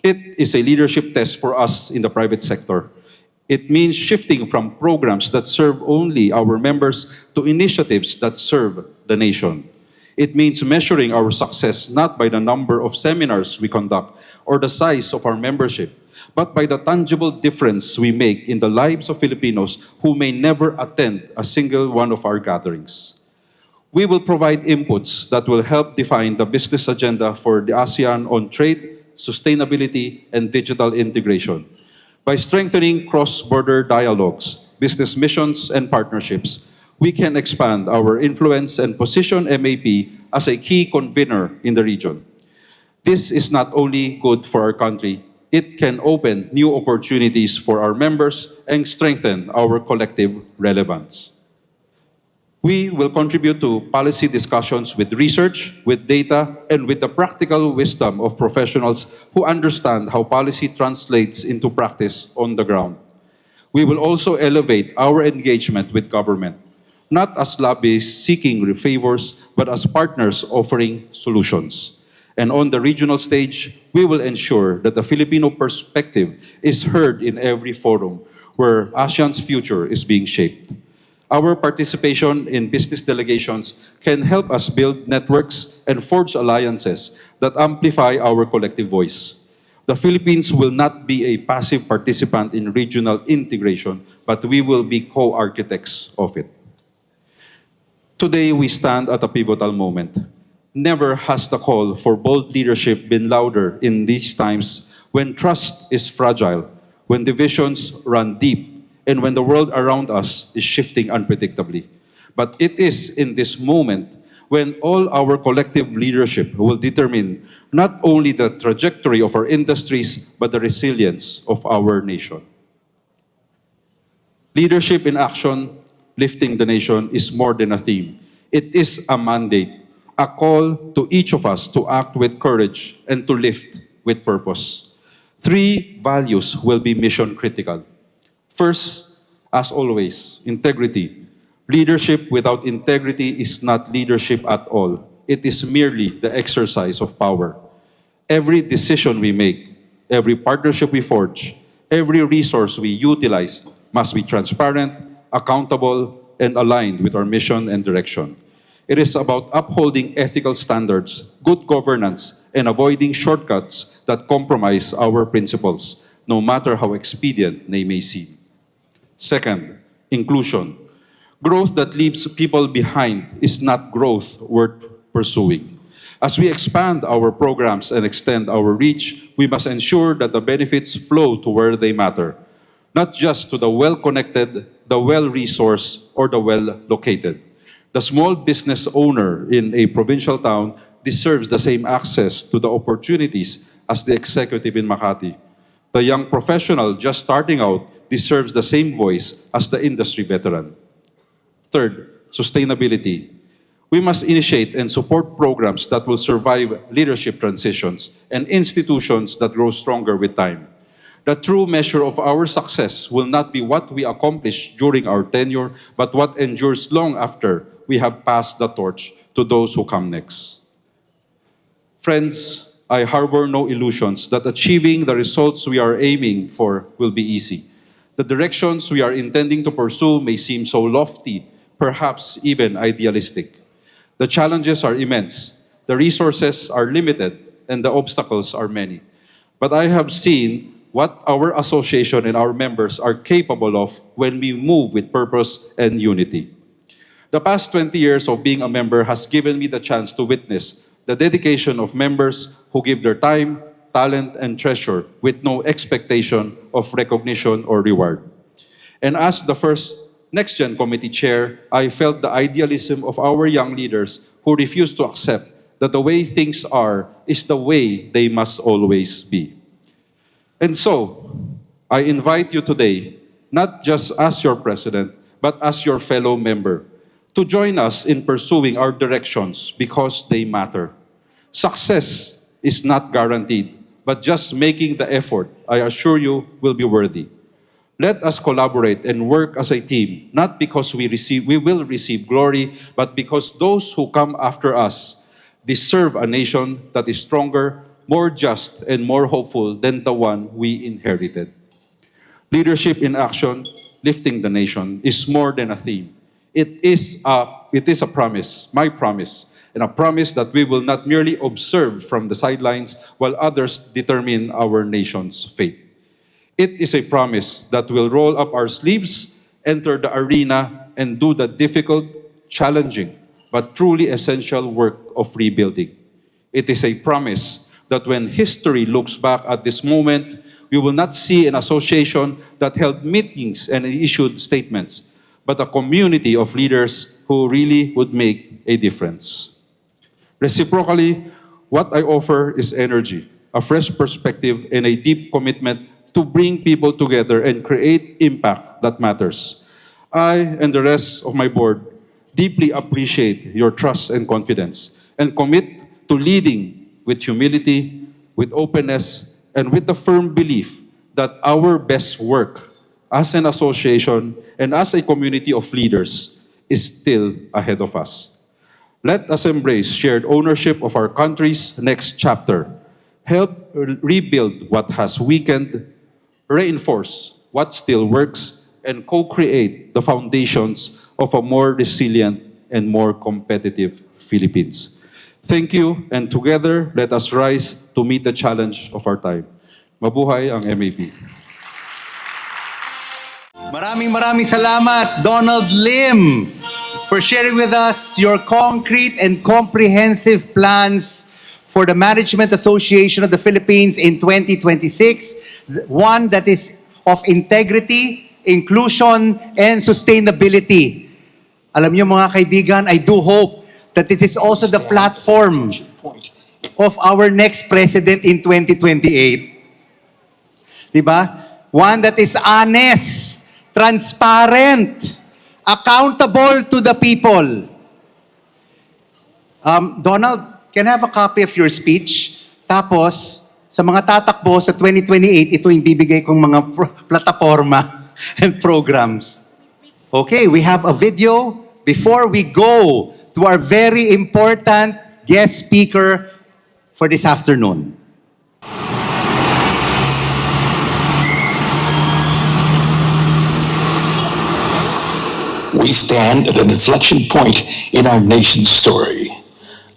G: it is a leadership test for us in the private sector. It means shifting from programs that serve only our members to initiatives that serve the nation. It means measuring our success not by the number of seminars we conduct or the size of our membership, but by the tangible difference we make in the lives of Filipinos who may never attend a single one of our gatherings. We will provide inputs that will help define the business agenda for the ASEAN on trade, sustainability, and digital integration. By strengthening cross-border dialogues, business missions, and partnerships, we can expand our influence and position MAP as a key convener in the region. This is not only good for our country, it can open new opportunities for our members and strengthen our collective relevance. We will contribute to policy discussions with research, with data, and with the practical wisdom of professionals who understand how policy translates into practice on the ground. We will also elevate our engagement with government, not as lobbyists seeking favors, but as partners offering solutions. And on the regional stage, we will ensure that the Filipino perspective is heard in every forum where ASEAN's future is being shaped. Our participation in business delegations can help us build networks and forge alliances that amplify our collective voice. The Philippines will not be a passive participant in regional integration, but we will be co-architects of it. Today, we stand at a pivotal moment. Never has the call for bold leadership been louder in these times when trust is fragile, when divisions run deep, and when the world around us is shifting unpredictably. But it is in this moment when all our collective leadership will determine not only the trajectory of our industries, but the resilience of our nation. Leadership in action, lifting the nation, is more than a theme. It is a mandate, a call to each of us to act with courage and to lift with purpose. Three values will be mission critical. First, as always, integrity. Leadership without integrity is not leadership at all. It is merely the exercise of power. Every decision we make, every partnership we forge, every resource we utilize must be transparent, accountable, and aligned with our mission and direction. It is about upholding ethical standards, good governance, and avoiding shortcuts that compromise our principles, no matter how expedient they may seem. Second, inclusion. Growth that leaves people behind is not growth worth pursuing. As we expand our programs and extend our reach, we must ensure that the benefits flow to where they matter, not just to the well-connected, the well-resourced, or the well-located. The small business owner in a provincial town deserves the same access to the opportunities as the executive in Makati. The young professional just starting out deserves the same voice as the industry veteran. Third, sustainability. We must initiate and support programs that will survive leadership transitions and institutions that grow stronger with time. The true measure of our success will not be what we accomplish during our tenure, but what endures long after we have passed the torch to those who come next. Friends, I harbor no illusions that achieving the results we are aiming for will be easy. The directions we are intending to pursue may seem so lofty, perhaps even idealistic. The challenges are immense, the resources are limited, and the obstacles are many. But I have seen what our association and our members are capable of when we move with purpose and unity. The past 20 years of being a member has given me the chance to witness the dedication of members who give their time, talent, and treasure with no expectation of recognition or reward. And as the first Next Gen Committee Chair, I felt the idealism of our young leaders who refuse to accept that the way things are is the way they must always be. And so, I invite you today, not just as your president, but as your fellow member, to join us in pursuing our directions because they matter. Success is not guaranteed, but just making the effort, I assure you, will be worthy. Let us collaborate and work as a team, not because we will receive glory, but because those who come after us deserve a nation that is stronger, more just, and more hopeful than the one we inherited. Leadership in action, lifting the nation, is more than a theme. It is a promise, my promise, and a promise that we will not merely observe from the sidelines while others determine our nation's fate. It is a promise that will roll up our sleeves, enter the arena, and do the difficult, challenging, but truly essential work of rebuilding. It is a promise that when history looks back at this moment, we will not see an association that held meetings and issued statements, but a community of leaders who really would make a difference. Reciprocally, what I offer is energy, a fresh perspective, and a deep commitment to bring people together and create impact that matters. I and the rest of my board deeply appreciate your trust and confidence and commit to leading with humility, with openness, and with the firm belief that our best work as an association and as a community of leaders is still ahead of us. Let us embrace shared ownership of our country's next chapter, help rebuild what has weakened, reinforce what still works, and co-create the foundations of a more resilient and more competitive Philippines. Thank you, and together, let us rise to meet the challenge of our time. Mabuhay ang MAP.
D: Maraming salamat, Donald Lim, for sharing with us your concrete and comprehensive plans for the Management Association of the Philippines in 2026, one that is of integrity, inclusion, and sustainability. Alam niyo mga kaibigan, I do hope that this is also the platform of our next president in 2028. Diba? One that is honest, transparent, accountable to the people. Donald, can I have a copy of your speech? Tapos, sa mga tatakbo sa 2028, ito yung bibigay kong mga plataforma and programs. Okay, we have a video before we go to our very important guest speaker for this afternoon.
H: We stand at an inflection point in our nation's story.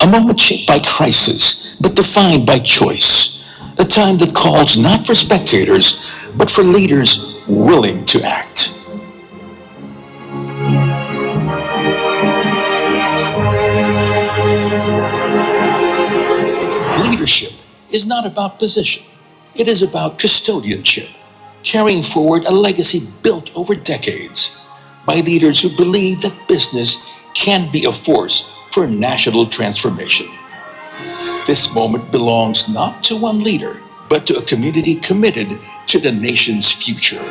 H: A moment shaped by crisis, but defined by choice. A time that calls not for spectators, but for leaders willing to act. Leadership is not about position. It is about custodianship, carrying forward a legacy built over decades by leaders who believe that business can be a force for national transformation. This moment belongs not to one leader, but to a community committed to the nation's future.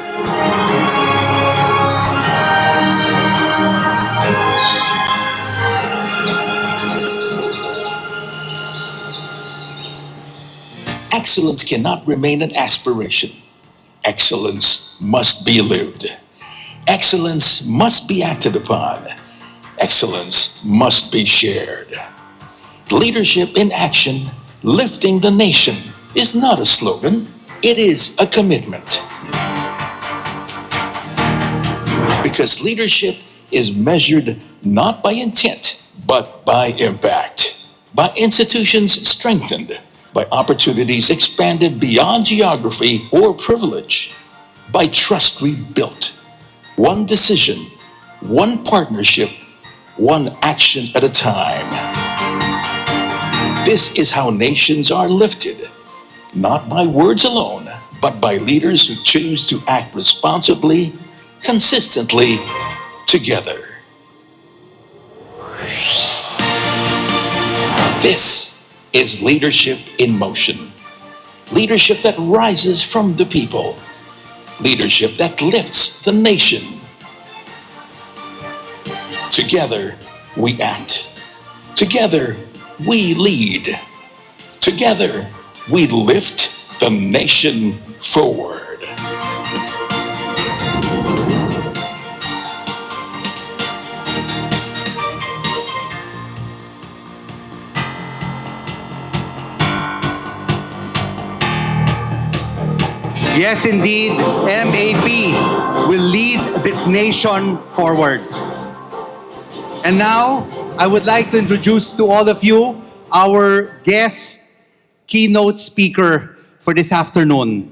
H: Excellence cannot remain an aspiration. Excellence must be lived. Excellence must be acted upon. Excellence must be shared. Leadership in action, lifting the nation, is not a slogan, it is a commitment. Because leadership is measured not by intent, but by impact, by institutions strengthened, by opportunities expanded beyond geography or privilege, by trust rebuilt. One decision, one partnership, one action at a time. This is how nations are lifted, not by words alone, but by leaders who choose to act responsibly, consistently, together. This is leadership in motion. Leadership that rises from the people. Leadership that lifts the nation. Together, we act. Together, we lead. Together, we lift the nation forward.
D: Yes, indeed, MAP will lead this nation forward. And now, I would like to introduce to all of you our guest keynote speaker for this afternoon.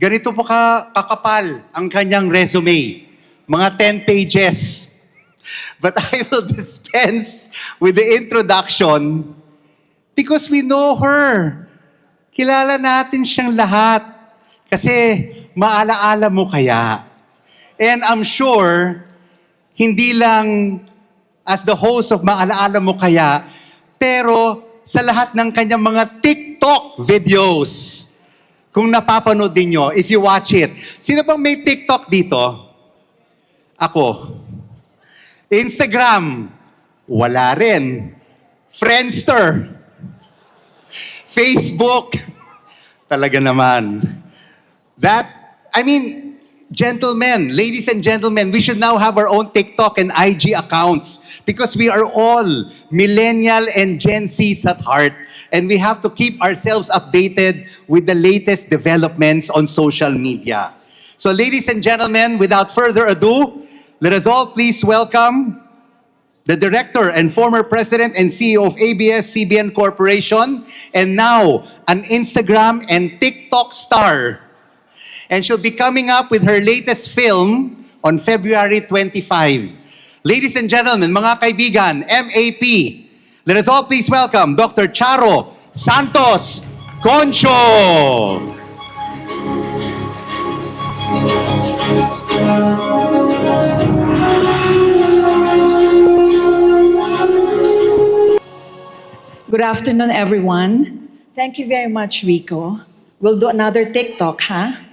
D: Ganito po kakapal ang kanyang resume, mga 10 pages. But I will dispense with the introduction because we know her. Kilala natin siyang lahat. Kasi maalaala mo kaya. And I'm sure, hindi lang as the host of Maalaala Mo Kaya, pero sa lahat ng kanyang mga TikTok videos. Kung napapanood din nyo, if you watch it. Sino bang may TikTok dito? Ako. Instagram? Wala rin. Friendster? Facebook? Talaga naman. Gentlemen, ladies and gentlemen, we should now have our own TikTok and IG accounts because we are all millennial and Gen Zs at heart. And we have to keep ourselves updated with the latest developments on social media. So ladies and gentlemen, without further ado, let us all please welcome the Director and former President and CEO of ABS-CBN Corporation, and now an Instagram and TikTok star. And she'll be coming up with her latest film on February 25. Ladies and gentlemen, mga kaibigan, MAP, let us all please welcome Dr. Charo Santos Concho.
A: Good afternoon, everyone. Thank you very much, Rico. We'll do another TikTok, huh?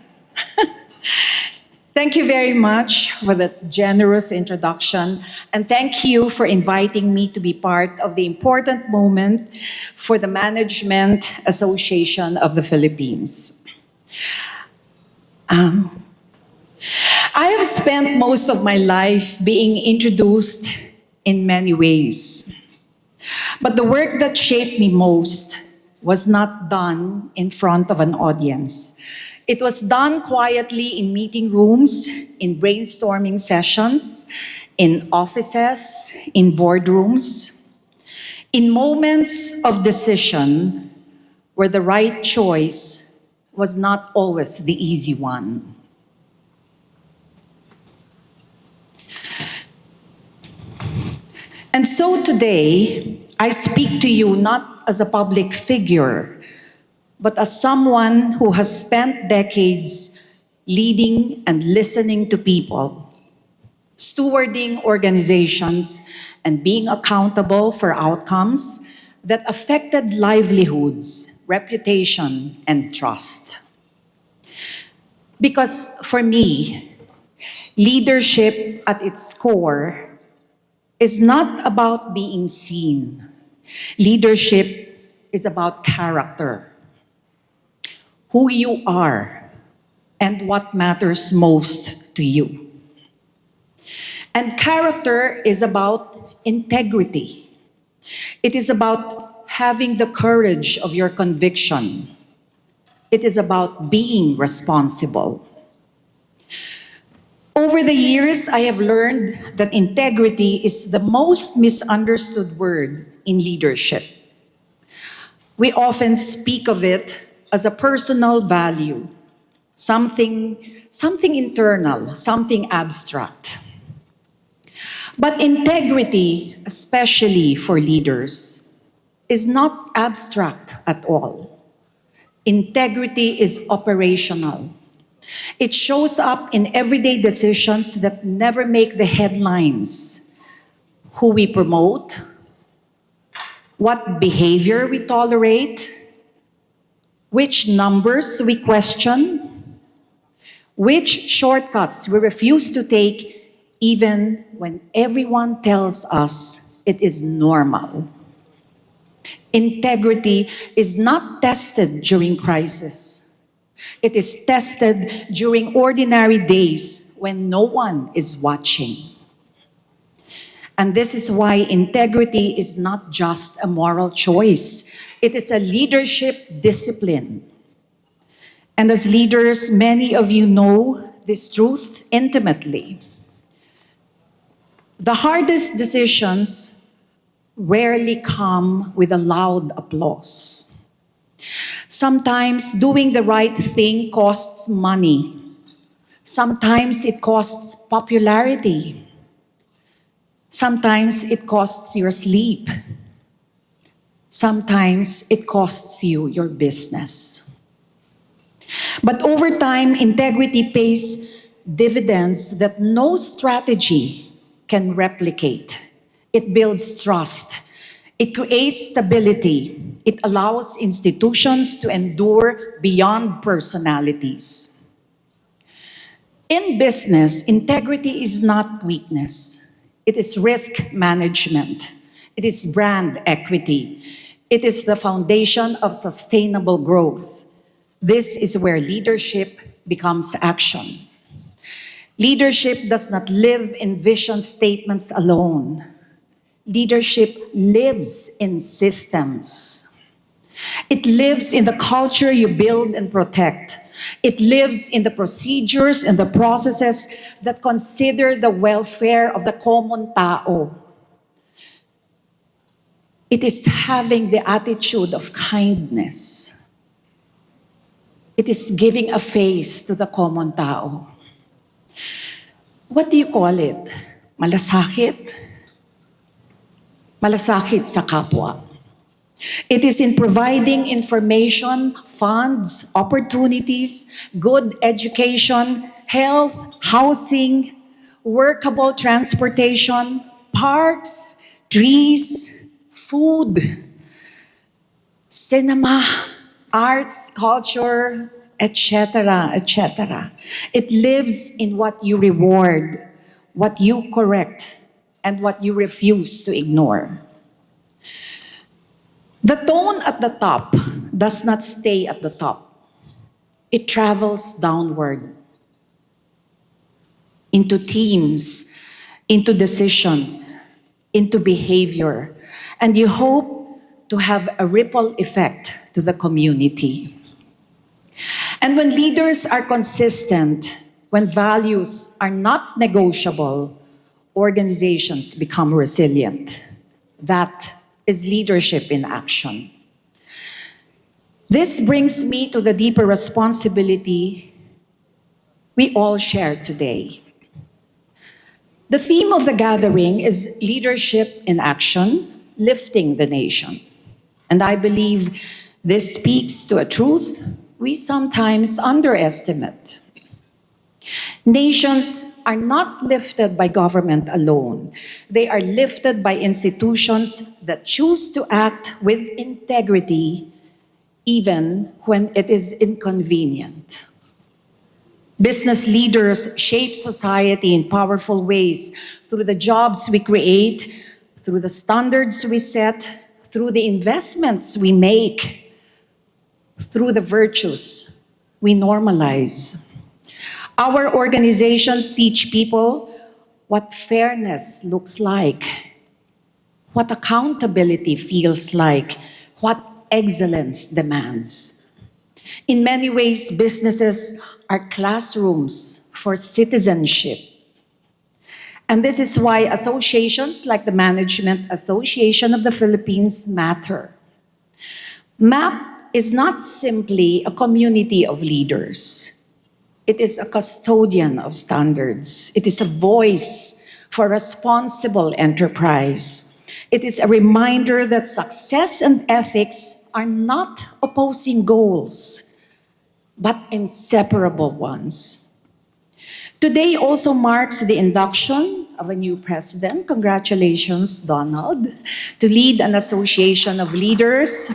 A: Thank you very much for that generous introduction, and thank you for inviting me to be part of the important moment for the Management Association of the Philippines. I have spent most of my life being introduced in many ways, but the work that shaped me most was not done in front of an audience. It was done quietly in meeting rooms, in brainstorming sessions, in offices, in boardrooms, in moments of decision where the right choice was not always the easy one. And so today, I speak to you not as a public figure, but as someone who has spent decades leading and listening to people, stewarding organizations, and being accountable for outcomes that affected livelihoods, reputation, and trust. Because for me, leadership at its core is not about being seen. Leadership is about character, who you are, and what matters most to you. And character is about integrity. It is about having the courage of your conviction. It is about being responsible. Over the years, I have learned that integrity is the most misunderstood word in leadership. We often speak of it as a personal value, something internal, something abstract. But integrity, especially for leaders, is not abstract at all. Integrity is operational. It shows up in everyday decisions that never make the headlines. Who we promote, what behavior we tolerate, which numbers we question, which shortcuts we refuse to take even when everyone tells us it is normal. Integrity is not tested during crisis. It is tested during ordinary days when no one is watching. And this is why integrity is not just a moral choice. It is a leadership discipline. And as leaders, many of you know this truth intimately. The hardest decisions rarely come with a loud applause. Sometimes doing the right thing costs money. Sometimes it costs popularity. Sometimes it costs your sleep. Sometimes it costs you your business. But over time, integrity pays dividends that no strategy can replicate. It builds trust. It creates stability. It allows institutions to endure beyond personalities. In business, integrity is not weakness. It is risk management. It is brand equity. It is the foundation of sustainable growth. This is where leadership becomes action. Leadership does not live in vision statements alone. Leadership lives in systems. It lives in the culture you build and protect. It lives in the procedures and the processes that consider the welfare of the common tao. It is having the attitude of kindness. It is giving a face to the common tao. What do you call it? Malasakit? Malasakit sa kapwa. It is in providing information, funds, opportunities, good education, health, housing, workable transportation, parks, trees, food, cinema, arts, culture, etc., etc. It lives in what you reward, what you correct, and what you refuse to ignore. The tone at the top does not stay at the top. It travels downward into teams, into decisions, into behavior, and you hope to have a ripple effect to the community. And when leaders are consistent, when values are not negotiable, organizations become resilient. That is leadership in action. This brings me to the deeper responsibility we all share today. The theme of the gathering is leadership in action, lifting the nation. And I believe this speaks to a truth we sometimes underestimate. Nations are not lifted by government alone. They are lifted by institutions that choose to act with integrity even when it is inconvenient. Business leaders shape society in powerful ways through the jobs we create, through the standards we set, through the investments we make, through the virtues we normalize. Our organizations teach people what fairness looks like, what accountability feels like, what excellence demands. In many ways, businesses are classrooms for citizenship. And this is why associations like the Management Association of the Philippines matter. MAP is not simply a community of leaders. It is a custodian of standards. It is a voice for responsible enterprise. It is a reminder that success and ethics are not opposing goals, but inseparable ones. Today also marks the induction of a new president. Congratulations, Donald, to lead an association of leaders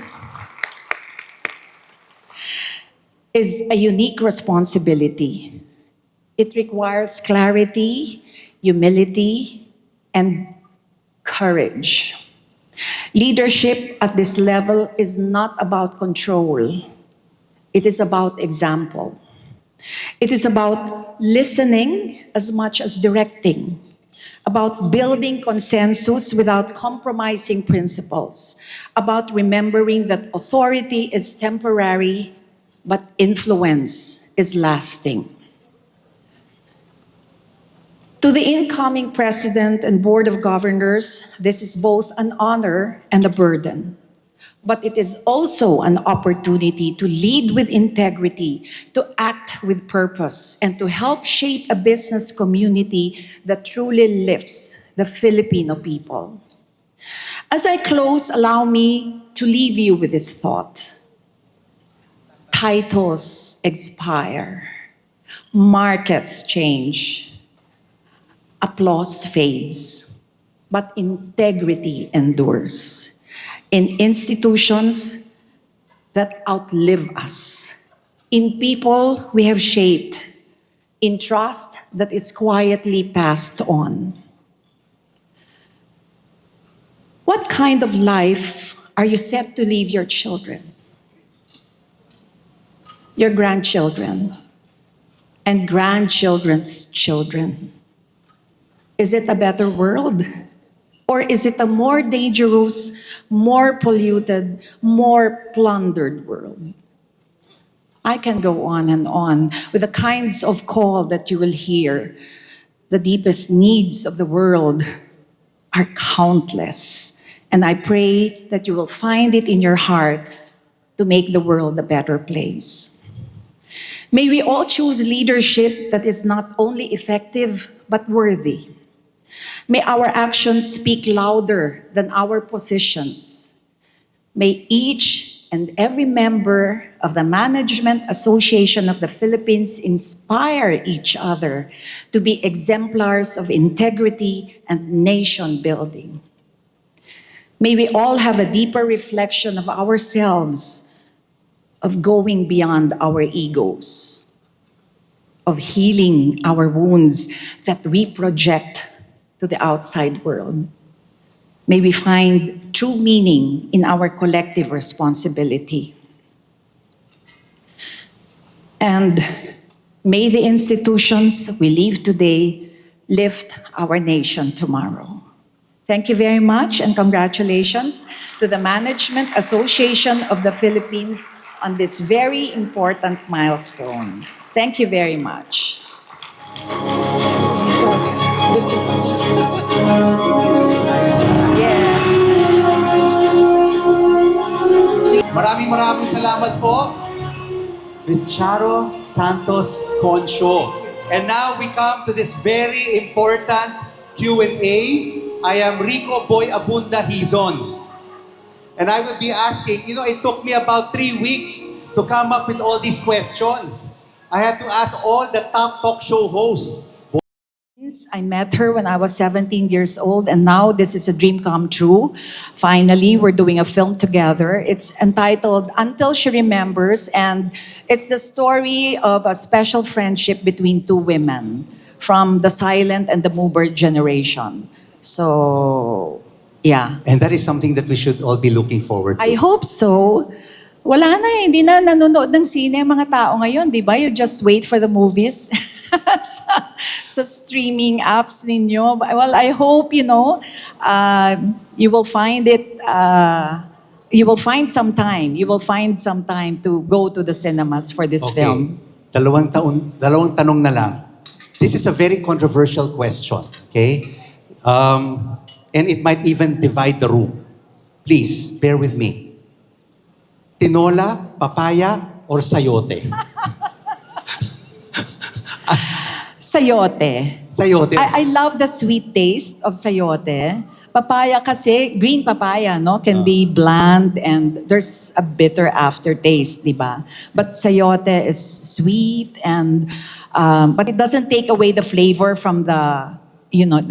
A: is a unique responsibility. It requires clarity, humility, and courage. Leadership at this level is not about control. It is about example. It is about listening as much as directing, about building consensus without compromising principles, about remembering that authority is temporary, but influence is lasting. To the incoming President and Board of Governors, this is both an honor and a burden. But it is also an opportunity to lead with integrity, to act with purpose, and to help shape a business community that truly lifts the Filipino people. As I close, allow me to leave you with this thought. Titles expire, markets change, applause fades, but integrity endures. In institutions that outlive us, in people we have shaped, in trust that is quietly passed on. What kind of life are you set to leave your children, your grandchildren, and grandchildren's children? Is it a better world? Or is it a more dangerous, more polluted, more plundered world? I can go on and on with the kinds of call that you will hear. The deepest needs of the world are countless. And I pray that you will find it in your heart to make the world a better place. May we all choose leadership that is not only effective, but worthy. May our actions speak louder than our positions. May each and every member of the Management Association of the Philippines inspire each other to be exemplars of integrity and nation building. May we all have a deeper reflection of ourselves, of going beyond our egos, of healing our wounds that we project to the outside world. May we find true meaning in our collective responsibility. And may the institutions we leave today lift our nation tomorrow. Thank you very much, and congratulations to the Management Association of the Philippines on this very important milestone. Thank you very much. Yes.
D: Maraming salamat po, Ms. Charo Santos Concho. And now we come to this very important Q&A. I am Rico Boy Abunda Hizon. And I will be asking, it took me about 3 weeks to come up with all these questions. I had to ask all the top talk show hosts.
A: I met her when I was 17 years old, and now this is a dream come true. Finally, we're doing a film together. It's entitled Until She Remembers, and it's the story of a special friendship between two women from the silent and the mover generation. So, yeah.
I: And that is something that we should all be looking forward to.
A: I hope so. Wala na eh, hindi na nanonood ng sine ang mga tao ngayon, di ba? You just wait for the movies sa streaming apps ninyo. Well, I hope, you will find it, you will find some time. You will find some time to go to the cinemas for this film.
I: Dalawang tanong na lang. This is a very controversial question, okay? And it might even divide the room. Please, bear with me. Tinola, papaya, or sayote?
A: Sayote.
I: Sayote.
A: I love the sweet taste of sayote. Papaya kasi, green papaya, no, can be bland and there's a bitter aftertaste, di ba? But sayote is sweet and, but it doesn't take away the flavor from the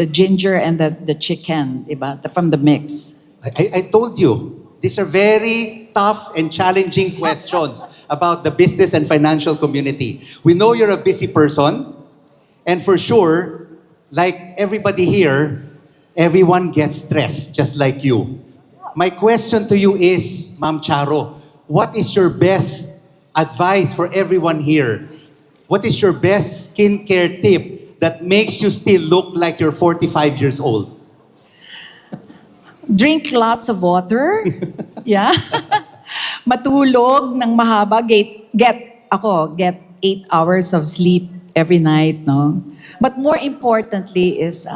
A: ginger and the chicken, di ba? From the mix.
I: I told you, these are very tough and challenging questions about the business and financial community. We know you're a busy person, and for sure, like everybody here, everyone gets stressed, just like you. My question to you is, Ma'am Charo, what is your best advice for everyone here? What is your best skincare tip that makes you still look like you're 45 years old?
A: Drink lots of water. Yeah. Matulog ng mahaba. Get 8 hours of sleep every night, no? But more importantly is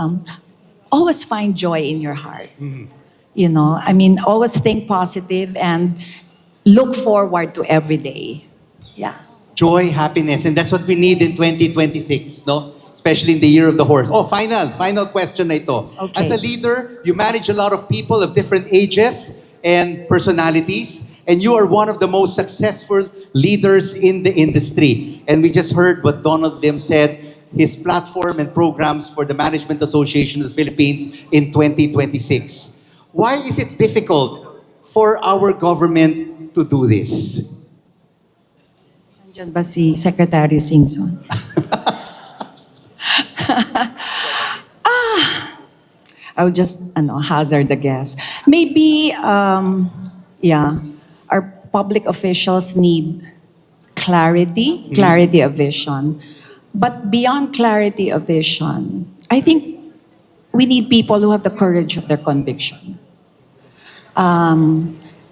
A: always find joy in your heart. Always think positive and look forward to every day. Yeah.
I: Joy, happiness, and that's what we need in 2026, no? Especially in the year of the horse. Oh, final question na ito.
A: Okay.
I: As a leader, you manage a lot of people of different ages and personalities, and you are one of the most successful leaders in the industry. And we just heard what Donald Lim said, his platform and programs for the Management Association of the Philippines in 2026. Why is it difficult for our government to do this?
A: Nandiyan ba si Secretary Singson? I would just hazard a guess. Maybe, our public officials need clarity of vision. But beyond clarity of vision, I think we need people who have the courage of their conviction.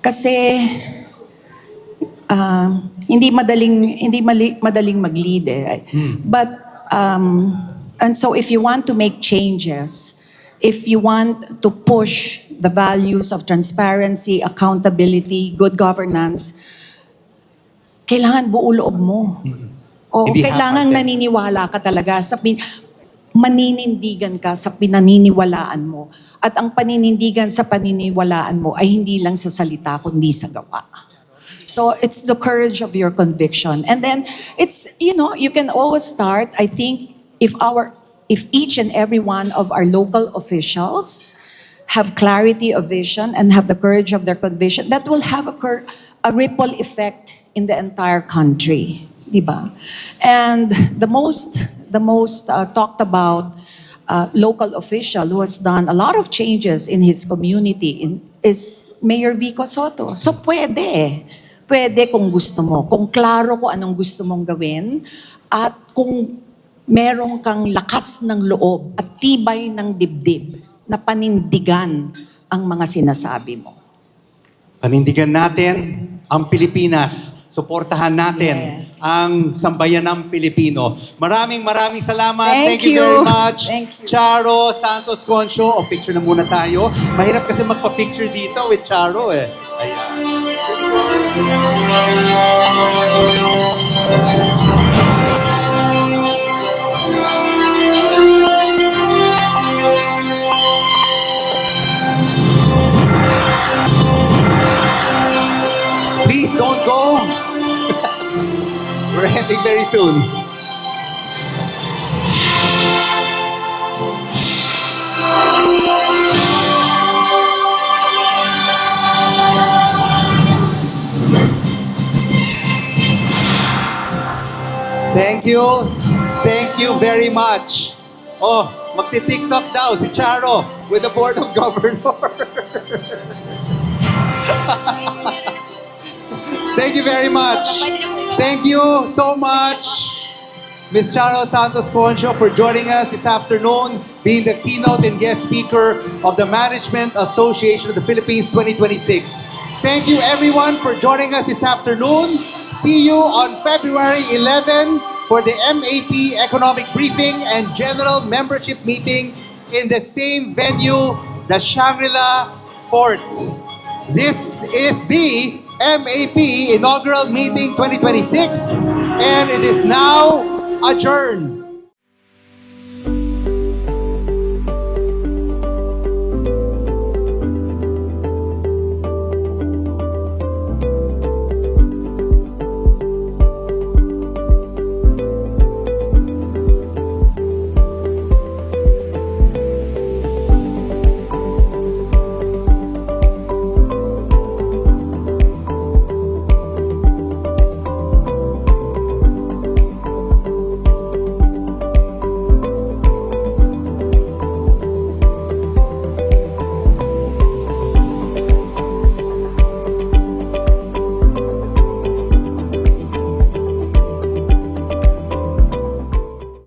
A: Kasi hindi madaling mag-lead eh. But and so if you want to make changes, if you want to push the values of transparency, accountability, good governance, kailangan buo loob mo. O
I: Hindi
A: kailangan
I: half-hearted.
A: naniniwala ka talaga maninindigan ka sa pinaniniwalaan mo. At ang paninindigan sa paniniwalaan mo ay hindi lang sa salita kundi sa gawa. So it's the courage of your conviction. And then it's, you can always start, I think, if each and every one of our local officials have clarity of vision and have the courage of their conviction, that will have a ripple effect in the entire country. Diba? And the most talked about local official who has done a lot of changes in his community is Mayor Vico Soto. So pwede kung gusto mo. Kung klaro kung anong gusto mong gawin at kung meron kang lakas ng loob at tibay ng dibdib na panindigan ang mga sinasabi mo.
I: Panindigan natin ang Pilipinas. Suportahan natin
A: Yes.
I: ang sambayanang Pilipino. Maraming salamat.
A: Thank
I: you very
A: you.
I: much.
A: Thank you.
I: Charo Santos Concho. O, picture na muna tayo. Mahirap kasi magpa-picture dito with Charo eh. Ayan. Please don't go. We're ending very soon. you. Thank you very much. Oh, magti-TikTok daw si Charo with the Board of Governors. Thank you very much. Thank you so much, Ms. Charo Santos Concho, for joining us this afternoon, being the keynote and guest speaker of the Management Association of the Philippines 2026. Thank you everyone for joining us this afternoon. See you on February 11 for the MAP Economic Briefing and General Membership Meeting in the same venue, the Shangri-La Fort. This is the MAP Inaugural Meeting 2026, and it is now adjourned.